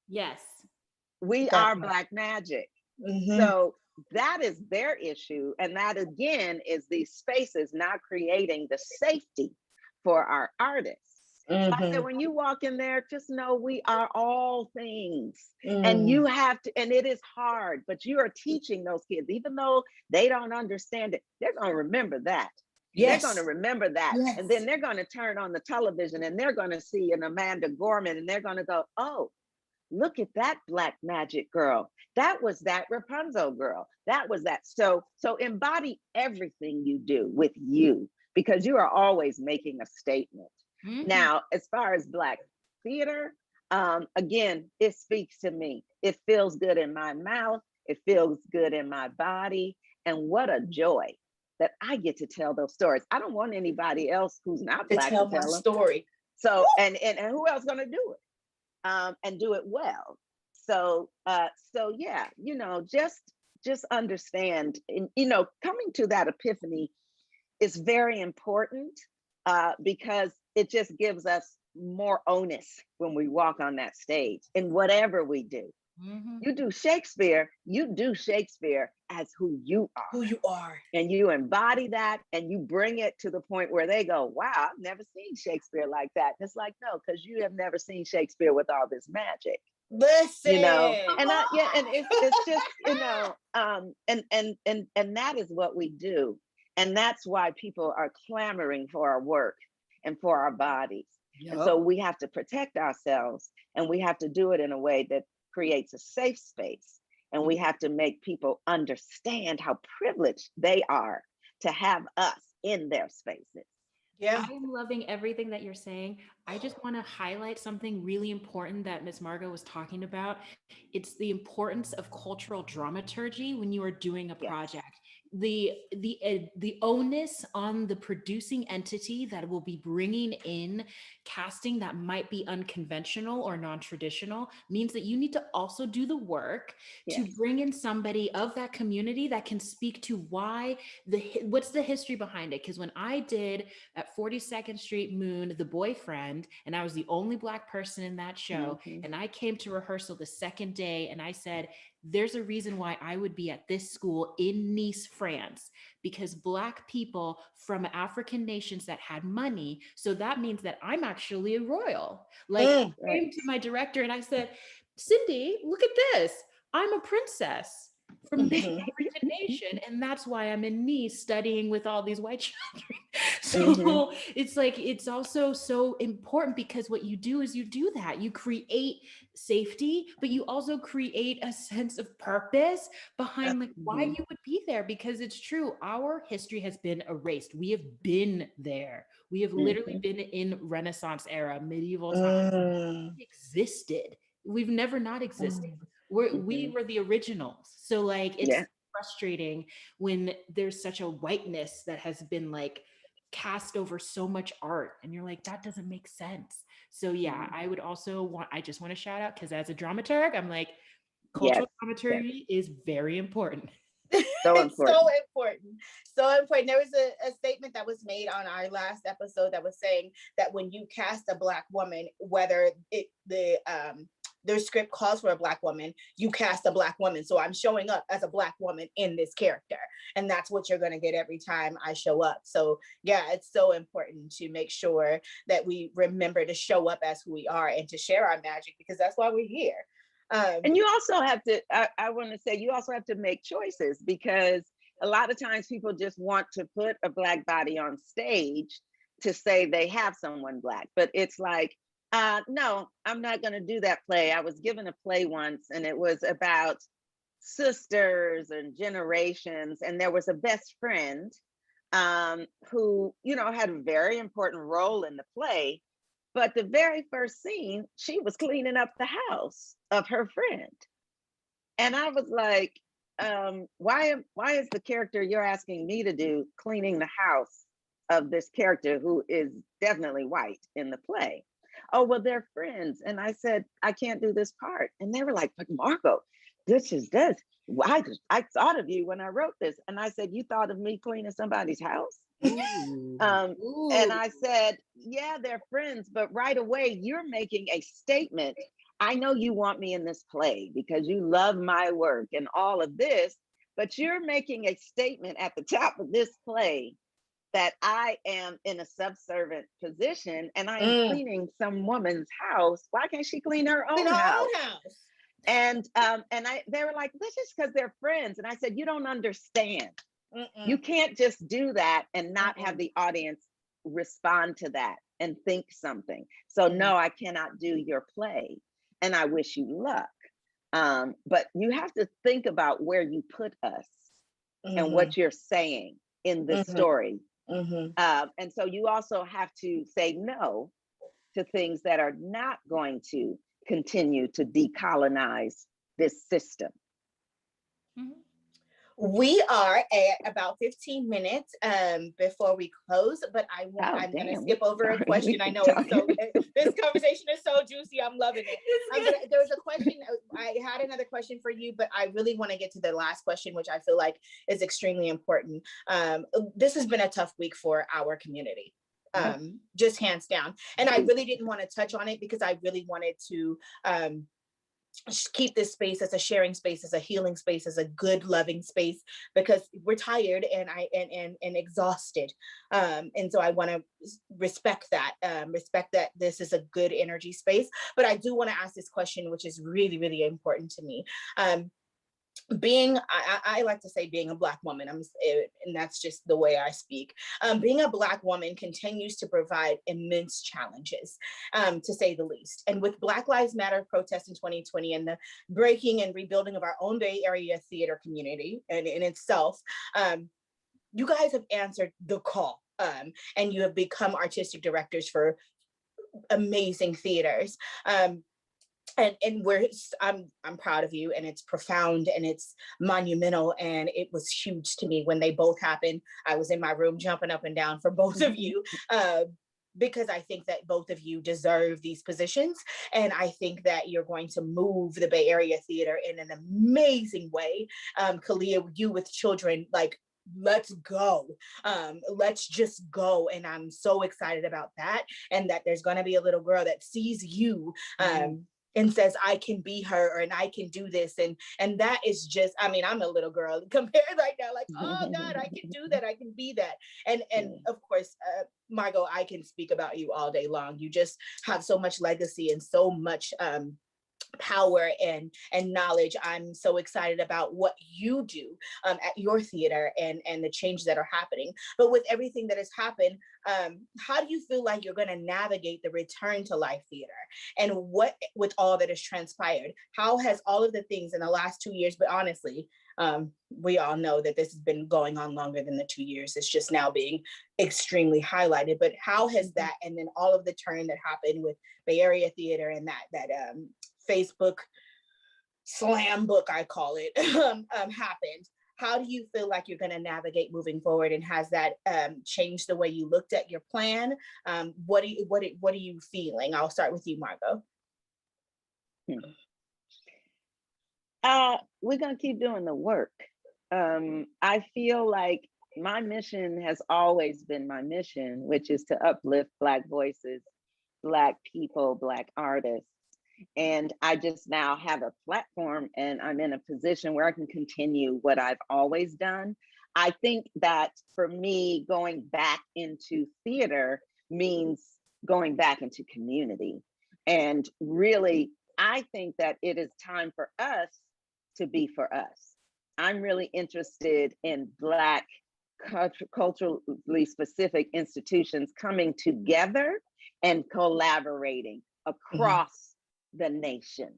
S4: Yes.
S3: We are Black magic. So that is their issue. And that again is these spaces not creating the safety for our artists. So I said, when you walk in there, just know we are all things. And you have to, and it is hard, but you are teaching those kids, even though they don't understand it, they're going to remember that. They're going to remember that. And then they're going to turn on the television and they're going to see an Amanda Gorman and they're going to go, oh, look at that Black magic girl. That was that Rapunzel girl. That was that. So embody everything you do with you, because you are always making a statement. Now, as far as Black theater, again, it speaks to me. It feels good in my mouth. It feels good in my body. And what a joy that I get to tell those stories. I don't want anybody else who's not Black to tell my
S2: story.
S3: So, and who else gonna do it? And do it well. So yeah, you know, just understand, and, you know, coming to that epiphany is very important, because it just gives us more onus when we walk on that stage in whatever we do. You do Shakespeare as who you are. And you embody that and you bring it to the point where they go, wow, I've never seen Shakespeare like that. And it's like, no, because you have never seen Shakespeare with all this magic.
S2: Listen,
S3: you know, and it's just, you know, and that is what we do. And that's why people are clamoring for our work and for our bodies. And so we have to protect ourselves, and we have to do it in a way that creates a safe space. And we have to make people understand how privileged they are to have us in their spaces.
S4: I'm loving everything that you're saying. I just want to highlight something really important that Miss Margot was talking about. It's the importance of cultural dramaturgy when you are doing a project. The onus on the producing entity that will be bringing in casting that might be unconventional or non-traditional means that you need to also do the work to bring in somebody of that community that can speak to why what's the history behind it. Because when I did at 42nd Street Moon, The Boyfriend, and I was the only Black person in that show, and I came to rehearsal the second day and I said, there's a reason why I would be at this school in Nice, France, because Black people from African nations that had money. So that means that I'm actually a royal. Like I came to my director and I said, Cindy, look at this. I'm a princess from this African nation. And that's why I'm in Nice studying with all these white children. So it's like, it's also so important, because what you do is you do that. You create safety, but you also create a sense of purpose behind like why you would be there, because it's true. Our history has been erased. We have been there. We have literally been in Renaissance era, medieval times. We existed. We've never not existed. We were the originals. So like, it's frustrating when there's such a whiteness that has been like cast over so much art, and you're like, that doesn't make sense. So yeah, I would also I just want to shout out, because as a dramaturg, I'm like, cultural dramaturgy is very important.
S3: So important.
S2: So important. So important. There was a statement that was made on our last episode that was saying that when you cast a Black woman, whether their script calls for a Black woman, you cast a Black woman. So I'm showing up as a Black woman in this character. And that's what you're going to get every time I show up. So yeah, it's so important to make sure that we remember to show up as who we are and to share our magic, because that's why we're here.
S3: And you also have to, I want to say, you also have to make choices, because a lot of times people just want to put a Black body on stage to say they have someone Black, but it's like, no, I'm not going to do that play. I was given a play once, and it was about sisters and generations, and there was a best friend who, you know, had a very important role in the play. But the very first scene, she was cleaning up the house of her friend. And I was like, why is the character you're asking me to do cleaning the house of this character who is definitely white in the play? Oh, well, they're friends. And I said, I can't do this part. And they were like, but Margo, this is this. I thought of you when I wrote this. And I said, you thought of me cleaning somebody's house?
S2: Ooh.
S3: And I said, yeah, they're friends, but right away you're making a statement. I know you want me in this play because you love my work and all of this, but you're making a statement at the top of this play that I am in a subservient position and I am cleaning some woman's house. Why can't she clean her own house? And they were like, this is because they're friends. And I said, you don't understand. You can't just do that and not have the audience respond to that and think something. So no, I cannot do your play, and I wish you luck. But you have to think about where you put us and what you're saying in the story. And so you also have to say no to things that are not going to continue to decolonize this system.
S2: We are at about 15 minutes before we close, but I'm going to skip over a question. I know it's so, this conversation is so juicy. I'm loving it. There was a question. I had another question for you, but I really want to get to the last question, which I feel like is extremely important. This has been a tough week for our community. Just hands down. And I really didn't want to touch on it because I really wanted to keep this space as a sharing space, as a healing space, as a good, loving space, because we're tired and exhausted. And so I want to respect that this is a good energy space. But I do want to ask this question, which is really, really important to me. I like to say being a Black woman, and that's just the way I speak. Being a Black woman continues to provide immense challenges, to say the least. And with Black Lives Matter protests in 2020 and the breaking and rebuilding of our own Bay Area theater community and in itself, you guys have answered the call, and you have become artistic directors for amazing theaters. And I'm proud of you, and it's profound and it's monumental, and it was huge to me when they both happened. I was in my room jumping up and down for both of you, because I think that both of you deserve these positions, and I think that you're going to move the Bay Area theater in an amazing way. Khalia, you with children, like, let's go. Let's just go. And I'm so excited about that, and that there's going to be a little girl that sees you and says, I can be her, and I can do this. And that is just, I mean, I'm a little girl compared right now, like, oh God, I can do that. I can be that. And of course, Margot, I can speak about you all day long. You just have so much legacy and so much power and knowledge. I'm so excited about what you do at your theater and the changes that are happening. But with everything that has happened, how do you feel like you're going to navigate the return to live theater? And what, with all that has transpired, how has all of the things in the last 2 years, but honestly, we all know that this has been going on longer than the 2 years. It's just now being extremely highlighted. But how has that, and then all of the turn that happened with Bay Area theater and that Facebook slam book, I call it, happened? How do you feel like you're going to navigate moving forward? And has that changed the way you looked at your plan? What are you feeling? I'll start with you, Margo.
S3: We're going to keep doing the work. I feel like my mission has always been my mission, which is to uplift Black voices, Black people, Black artists. And I just now have a platform, and I'm in a position where I can continue what I've always done. I think that for me, going back into theater means going back into community. And really, I think that it is time for us to be for us. I'm really interested in Black culturally specific institutions coming together and collaborating across the nation,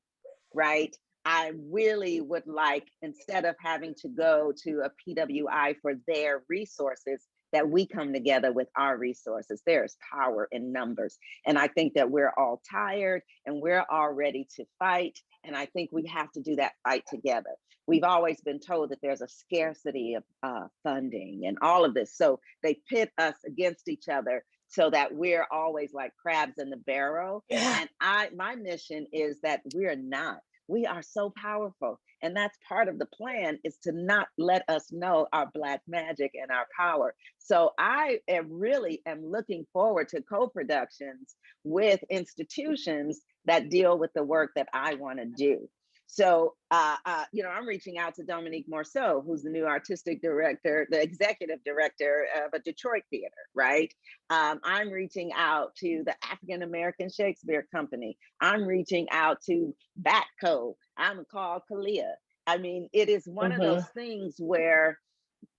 S3: right? I really would like, instead of having to go to a PWI for their resources, that we come together with our resources. There's power in numbers. And I think that we're all tired and we're all ready to fight. And I think we have to do that fight together. We've always been told that there's a scarcity of funding and all of this. So they pit us against each other so that we're always like crabs in the barrel.
S2: Yeah.
S3: And my mission is that we're not. We are so powerful. And that's part of the plan, is to not let us know our Black magic and our power. So I really am looking forward to co-productions with institutions that deal with the work that I want to do. So, I'm reaching out to Dominique Morceau, who's the new artistic director, the executive director of a Detroit theater, right? I'm reaching out to the African American Shakespeare Company. I'm reaching out to Batco. I'm called Khalia. I mean, it is one of those things where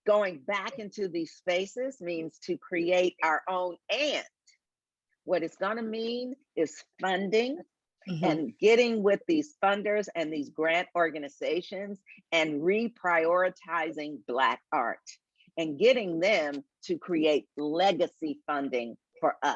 S3: going back into these spaces means to create our own. And what it's going to mean is funding and getting with these funders and these grant organizations and reprioritizing Black art and getting them to create legacy funding for us.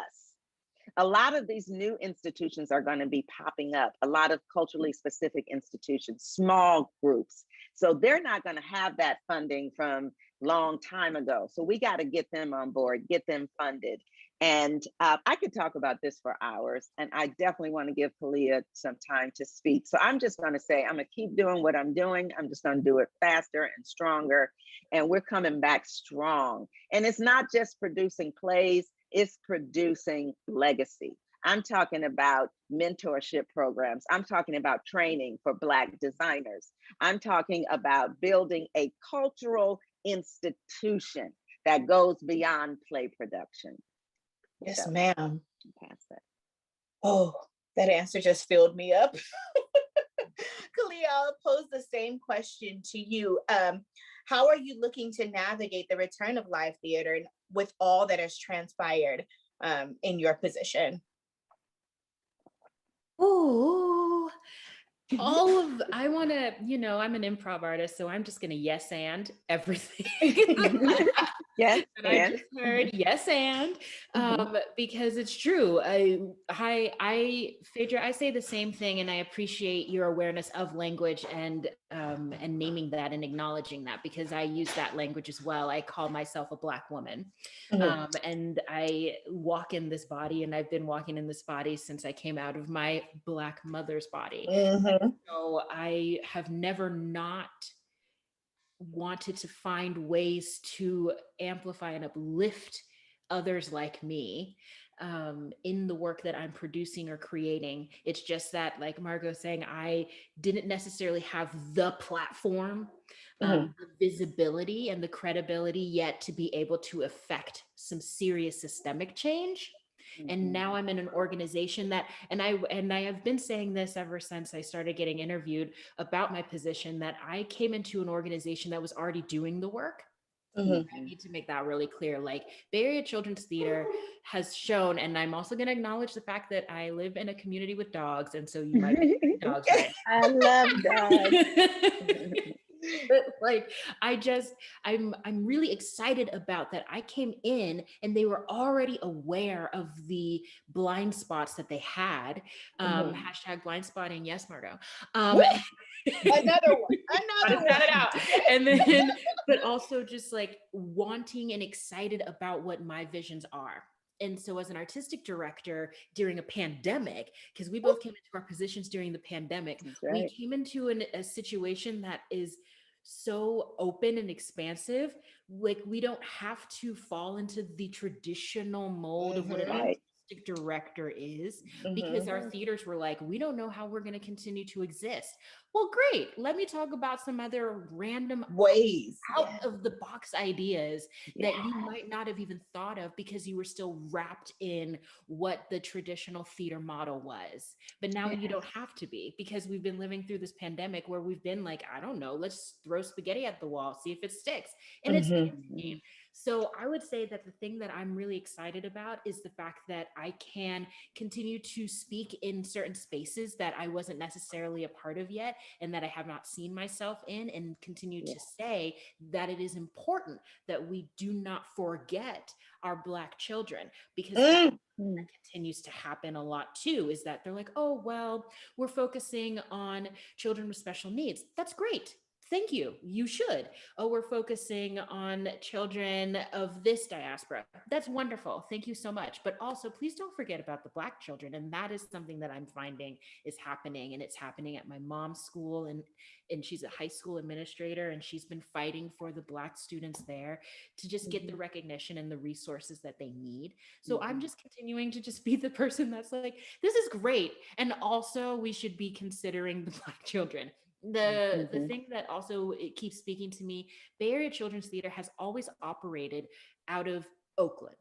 S3: A lot of these new institutions are going to be popping up, a lot of culturally specific institutions, small groups. So they're not going to have that funding from long time ago. So we got to get them on board, get them funded. And I could talk about this for hours, and I definitely want to give Khalia some time to speak. So I'm just going to say, I'm going to keep doing what I'm doing. I'm just going to do it faster and stronger. And we're coming back strong. And it's not just producing plays, it's producing legacy. I'm talking about mentorship programs. I'm talking about training for Black designers. I'm talking about building a cultural institution that goes beyond play production.
S2: Yes, ma'am.
S3: Pass that.
S2: Oh, that answer just filled me up. Khalia, I'll pose the same question to you. How are you looking to navigate the return of live theater with all that has transpired in your position?
S4: Oh, I want to, I'm an improv artist, so I'm just going to yes and everything.
S3: Yes,
S4: and I just heard yes and because it's true. Phaedra, I say the same thing, and I appreciate your awareness of language and naming that and acknowledging that, because I use that language as well. I call myself a Black woman, and I walk in this body, and I've been walking in this body since I came out of my Black mother's body. So I have never not wanted to find ways to amplify and uplift others like me in the work that I'm producing or creating. It's just that, like Margot saying, I didn't necessarily have the platform, the visibility and the credibility yet to be able to affect some serious systemic change. And now I'm in an organization that, and I have been saying this ever since I started getting interviewed about my position, that I came into an organization that was already doing the work. I need to make that really clear. Like, Bay Area Children's Theater has shown, and I'm also going to acknowledge the fact that I live in a community with dogs, and so you might be hearing dogs right now.
S3: I love dogs.
S4: But like, I'm really excited about that. I came in and they were already aware of the blind spots that they had. Hashtag blind spotting. Yes, Margo.
S2: Another one.
S4: Shout it out. And then, but also just like wanting and excited about what my visions are. And so as an artistic director during a pandemic, because we both came into our positions during the pandemic, we came into a situation that is so open and expansive. Like, we don't have to fall into the traditional mold of what it means to artistic director is, because
S2: Mhm.
S4: our theaters were like, we don't know how we're going to continue to exist. Well, great. Let me talk about some other random
S2: Ways.
S4: out
S2: Yeah.
S4: of the box ideas
S3: Yeah.
S4: that you might not have even thought of because you were still wrapped in what the traditional theater model was. But now you don't have to be, because we've been living through this pandemic where we've been like, I don't know, let's throw spaghetti at the wall, see if it sticks. And it's
S2: Mhm.
S3: Mhm.
S4: so I would say that the thing that I'm really excited about is the fact that I can continue to speak in certain spaces that I wasn't necessarily a part of yet and that I have not seen myself in, and continue
S3: Yeah.
S4: to say that it is important that we do not forget our Black children, because that
S2: Mm.
S3: Mm.
S4: continues to happen a lot too, is that they're like, oh, well, we're focusing on children with special needs. That's great. Thank you. You should. Oh, we're focusing on children of this diaspora. That's wonderful. Thank you so much. But also, please don't forget about the Black children. And that is something that I'm finding is happening. And it's happening at my mom's school. And she's a high school administrator. And she's been fighting for the Black students there to just get the
S3: Mhm.
S4: recognition and the resources that they need. So I'm
S3: Mhm.
S4: just continuing to just be the person that's like, this is great. And also, we should be considering the Black children. The
S3: Mhm.
S4: thing that also it keeps speaking to me, Bay Area Children's Theater has always operated out of Oakland.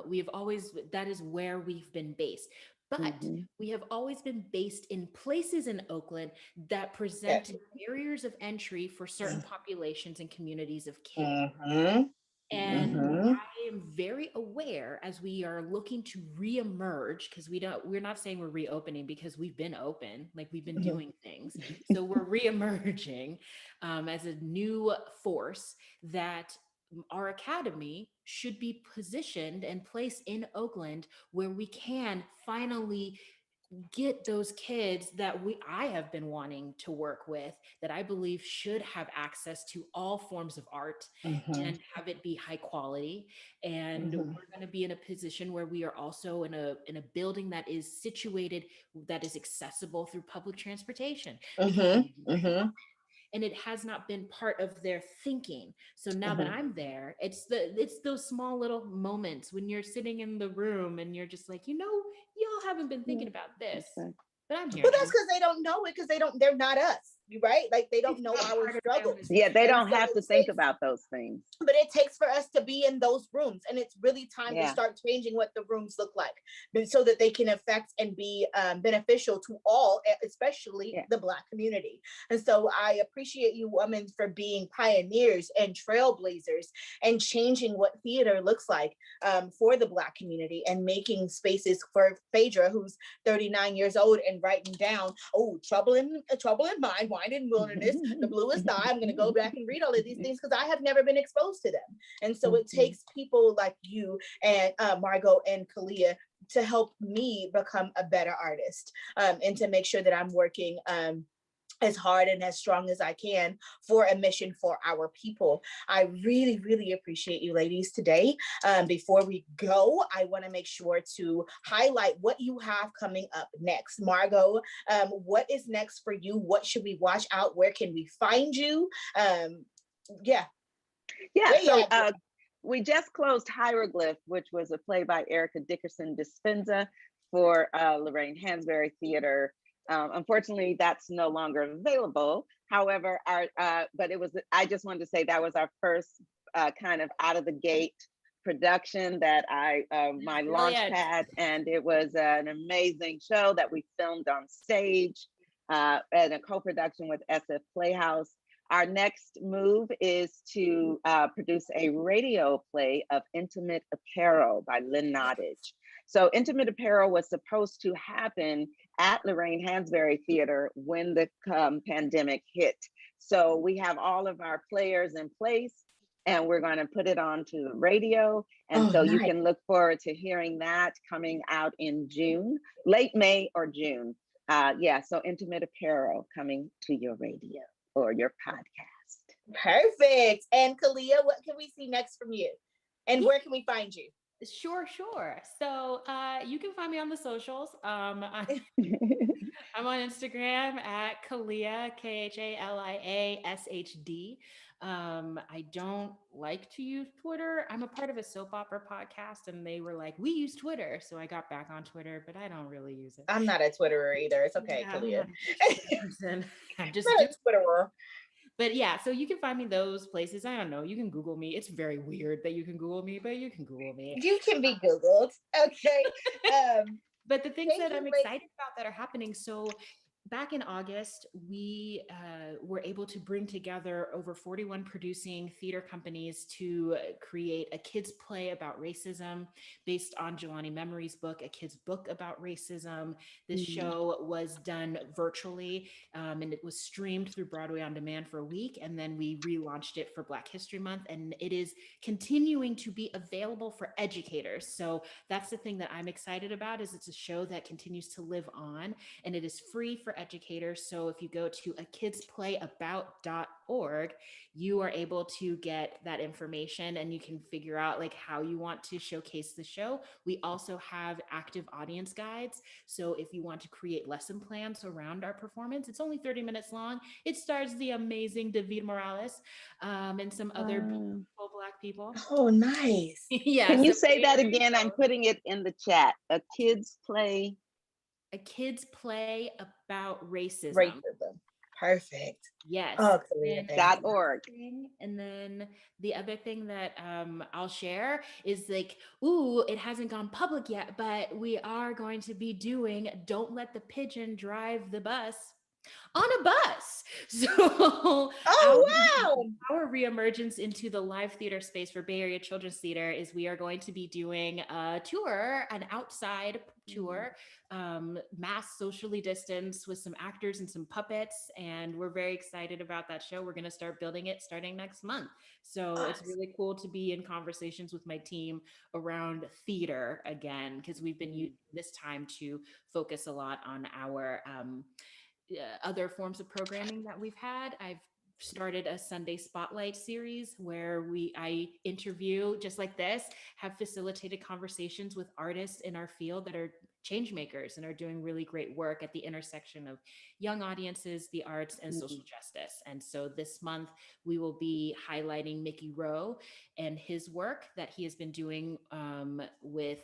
S4: We have always, that is where we've been based. But
S3: Mhm.
S4: we have always been based in places in Oakland that
S2: Yeah.
S4: present barriers of entry for certain populations and communities of kids.
S2: Mhm.
S4: And
S3: Mhm.
S2: Mhm.
S4: I am very aware, as we are looking to reemerge, because we're not saying we're reopening, because we've been open, like we've been
S2: Mhm.
S4: doing things. So we're reemerging as a new force, that our academy should be positioned and placed in Oakland, where we can finally get those kids that I have been wanting to work with, that I believe should have access to all forms of art
S2: Mhm.
S4: and have it be high quality. And
S2: Mhm.
S4: we're going to be in a position where we are also in a building that is situated, that is accessible through public transportation, because
S2: Mhm. Mhm.
S4: and it has not been part of their thinking. So now that
S2: Mhm.
S4: I'm there, it's those small little moments when you're sitting in the room and you're just like, y'all haven't been
S3: Yeah.
S4: thinking about this,
S3: Exactly.
S4: but I'm here
S2: Well, that's
S4: now.
S2: because they don't know it, because they're not us, right? Like they don't
S4: It's
S2: know
S4: not
S2: our
S4: part of my
S2: struggles.
S3: Yeah, they
S2: And
S3: don't
S2: so
S3: have
S2: it
S3: to think
S2: takes,
S3: about those things.
S2: but it takes for us to be in those rooms, and it's really time to
S3: Yeah.
S2: start changing what the rooms look like, so that they can affect and be beneficial to all, especially
S3: Yeah.
S2: the Black community. And so I appreciate you women for being pioneers and trailblazers and changing what theater looks like for the Black community, and making spaces for Phaedra, who's 39 years old, and writing down, oh, trouble in mind, wine in wilderness, the bluest eye. I'm going to go back and read all of these things, because I have never been exposed to them. And so it
S3: Mhm.
S2: takes people like you and Margot and Khalia to help me become a better artist, and to make sure that I'm working as hard and as strong as I can for a mission for our people. I really, really appreciate you ladies today. Before we go, I want to make sure to highlight what you have coming up next. Margot, what is next for you? What should we watch out? Where can we find you? Yeah,
S3: Yeah.
S2: where you
S3: So
S2: at?
S3: we just closed Hieroglyph, which was a play by Erica Dickerson Dispenza for Lorraine Hansberry Theater. Unfortunately, that's no longer available. However, but it was. I just wanted to say that was our first kind of out of the gate production that my launch
S4: Brilliant.
S3: pad, and it was an amazing show that we filmed on stage and a co-production with SF Playhouse. Our next move is to produce a radio play of Intimate Apparel by Lynn Nottage. So Intimate Apparel was supposed to happen at Lorraine Hansberry Theater when the pandemic hit. So we have all of our players in place, and we're going to put it onto the radio. And
S2: Oh,
S3: so you
S2: nice.
S3: can look forward to hearing that coming out in June, late May or June. Yeah, so Intimate Apparel coming to your radio or your podcast.
S2: Perfect. And Khalia, what can we see next from you? And where can we find you?
S4: Sure. So you can find me on the socials. I'm on Instagram at Khalia, KHALIASHD. I don't like to use Twitter. I'm a part of a soap opera podcast, and they were like, "We use Twitter," so I got back on Twitter, but I don't really use it.
S2: I'm not a Twitterer either. It's okay,
S4: Yeah, I'm
S2: Kalia.
S4: not a big Twitter person. I'm just
S2: Not
S4: doing.
S2: a Twitterer.
S4: But yeah, so you can find me those places. I don't know. You can Google me. It's very weird that you can Google me, but you can Google me.
S2: You can be Googled. Okay.
S4: But the things
S2: Thank
S4: that
S2: you,
S4: I'm excited about that are happening. So back in August, we were able to bring together over 41 producing theater companies to create a kids play about racism based on Jelani Memory's book, a kids book about racism. This show was done virtually, and it was streamed through Broadway on Demand for a week. And then we relaunched it for Black History Month. And it is continuing to be available for educators. So that's the thing that I'm excited about, is it's a show that continues to live on, and it is free for educators. So if you go to akidsplayabout.org, you are able to get that information, and you can figure out like how you want to showcase the show. We also have active audience guides. So if you want to create lesson plans around our performance, it's only 30 minutes long. It stars the amazing David Morales, and some other beautiful Black people.
S2: Oh, nice.
S4: Yeah.
S3: Can you
S4: so
S3: say that
S4: there you
S3: again? I'm
S4: go.
S3: putting it in the chat. A kids play.
S4: A kids play about racism.
S2: Racism. Perfect.
S4: Yes.
S2: Oh, Kalia,
S4: And,
S2: thank you.
S3: .org.
S4: and then the other thing that I'll share is like, ooh, it hasn't gone public yet, but we are going to be doing Don't Let the Pigeon Drive the Bus on a bus. So
S2: Oh, wow.
S4: our reemergence into the live theater space for Bay Area Children's Theater is we are going to be doing a tour, an outside tour, mass socially distanced with some actors and some puppets. And we're very excited about that show. We're going to start building it starting next month. So it's really cool to be in conversations with my team around theater again, because we've been using this time to focus a lot on our other forms of programming that we've had. I've started a Sunday Spotlight series where I interview, just like this, have facilitated conversations with artists in our field that are change makers and are doing really great work at the intersection of young audiences, the arts, and social justice. And so this month we will be highlighting Mickey Rowe and his work that he has been doing with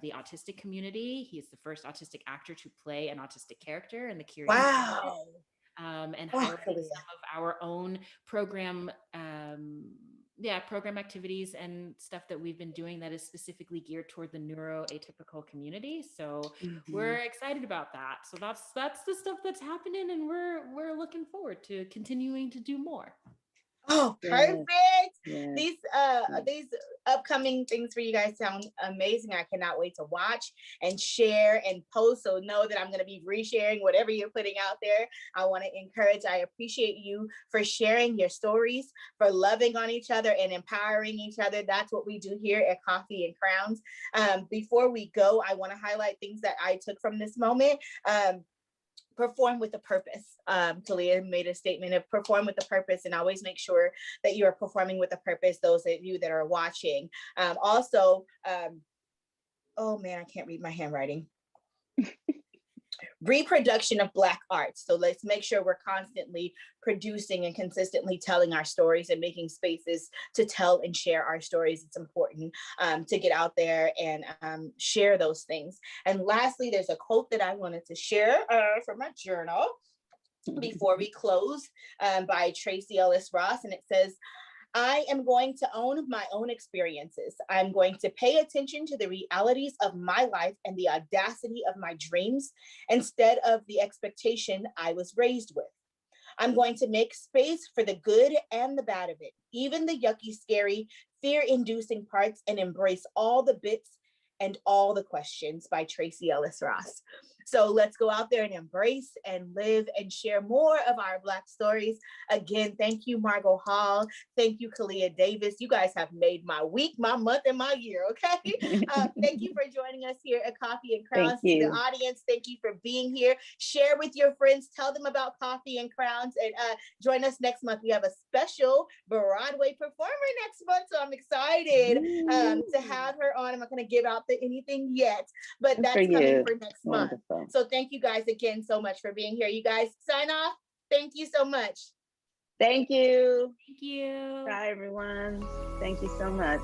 S4: the autistic community. He is the first autistic actor to play an autistic character in the Curious
S2: Wow.
S4: and
S2: Oh,
S4: highlighting
S2: Kalia.
S4: some of our own program program activities and stuff that we've been doing that is specifically geared toward the neuroatypical community. So we're excited about that. So that's the stuff that's happening, and we're looking forward to continuing to do more.
S2: Oh, perfect.
S3: Yes.
S2: These upcoming things for you guys sound amazing. I cannot wait to watch and share and post. So know that I'm going to be resharing whatever you're putting out there. I want to encourage, I appreciate you for sharing your stories, for loving on each other and empowering each other. That's what we do here at Coffee and Crowns. Before we go, I want to highlight things that I took from this moment. Perform with a purpose. Khalia made a statement of perform with a purpose, and always make sure that you are performing with a purpose. Those of you that are watching. Oh man, I can't read my handwriting. Reproduction of Black art. So let's make sure we're constantly producing and consistently telling our stories and making spaces to tell and share our stories. It's important to get out there and share those things. And lastly, there's a quote that I wanted to share from my journal before we close by Tracy Ellis Ross. And it says, I am going to own my own experiences. I'm going to pay attention to the realities of my life and the audacity of my dreams instead of the expectation I was raised with. I'm going to make space for the good and the bad of it, even the yucky, scary, fear-inducing parts, and embrace all the bits and all the questions by Tracy Ellis Ross. So let's go out there and embrace and live and share more of our Black stories. Again, thank you, Margot Hall. Thank you, Khalia Davis. You guys have made my week, my month, and my year, okay? Thank you for joining us here at Coffee and Crowns. To the audience, thank you for being here. Share with your friends. Tell them about Coffee and Crowns. And join us next month. We have a special Broadway performer next month, so I'm excited to have her on. I'm not going to give out anything yet, but that's coming for next month. So thank you guys again so much for being here. You guys sign off. Thank you so much.
S3: Thank you.
S4: Thank you.
S3: Bye, everyone. Thank you so much.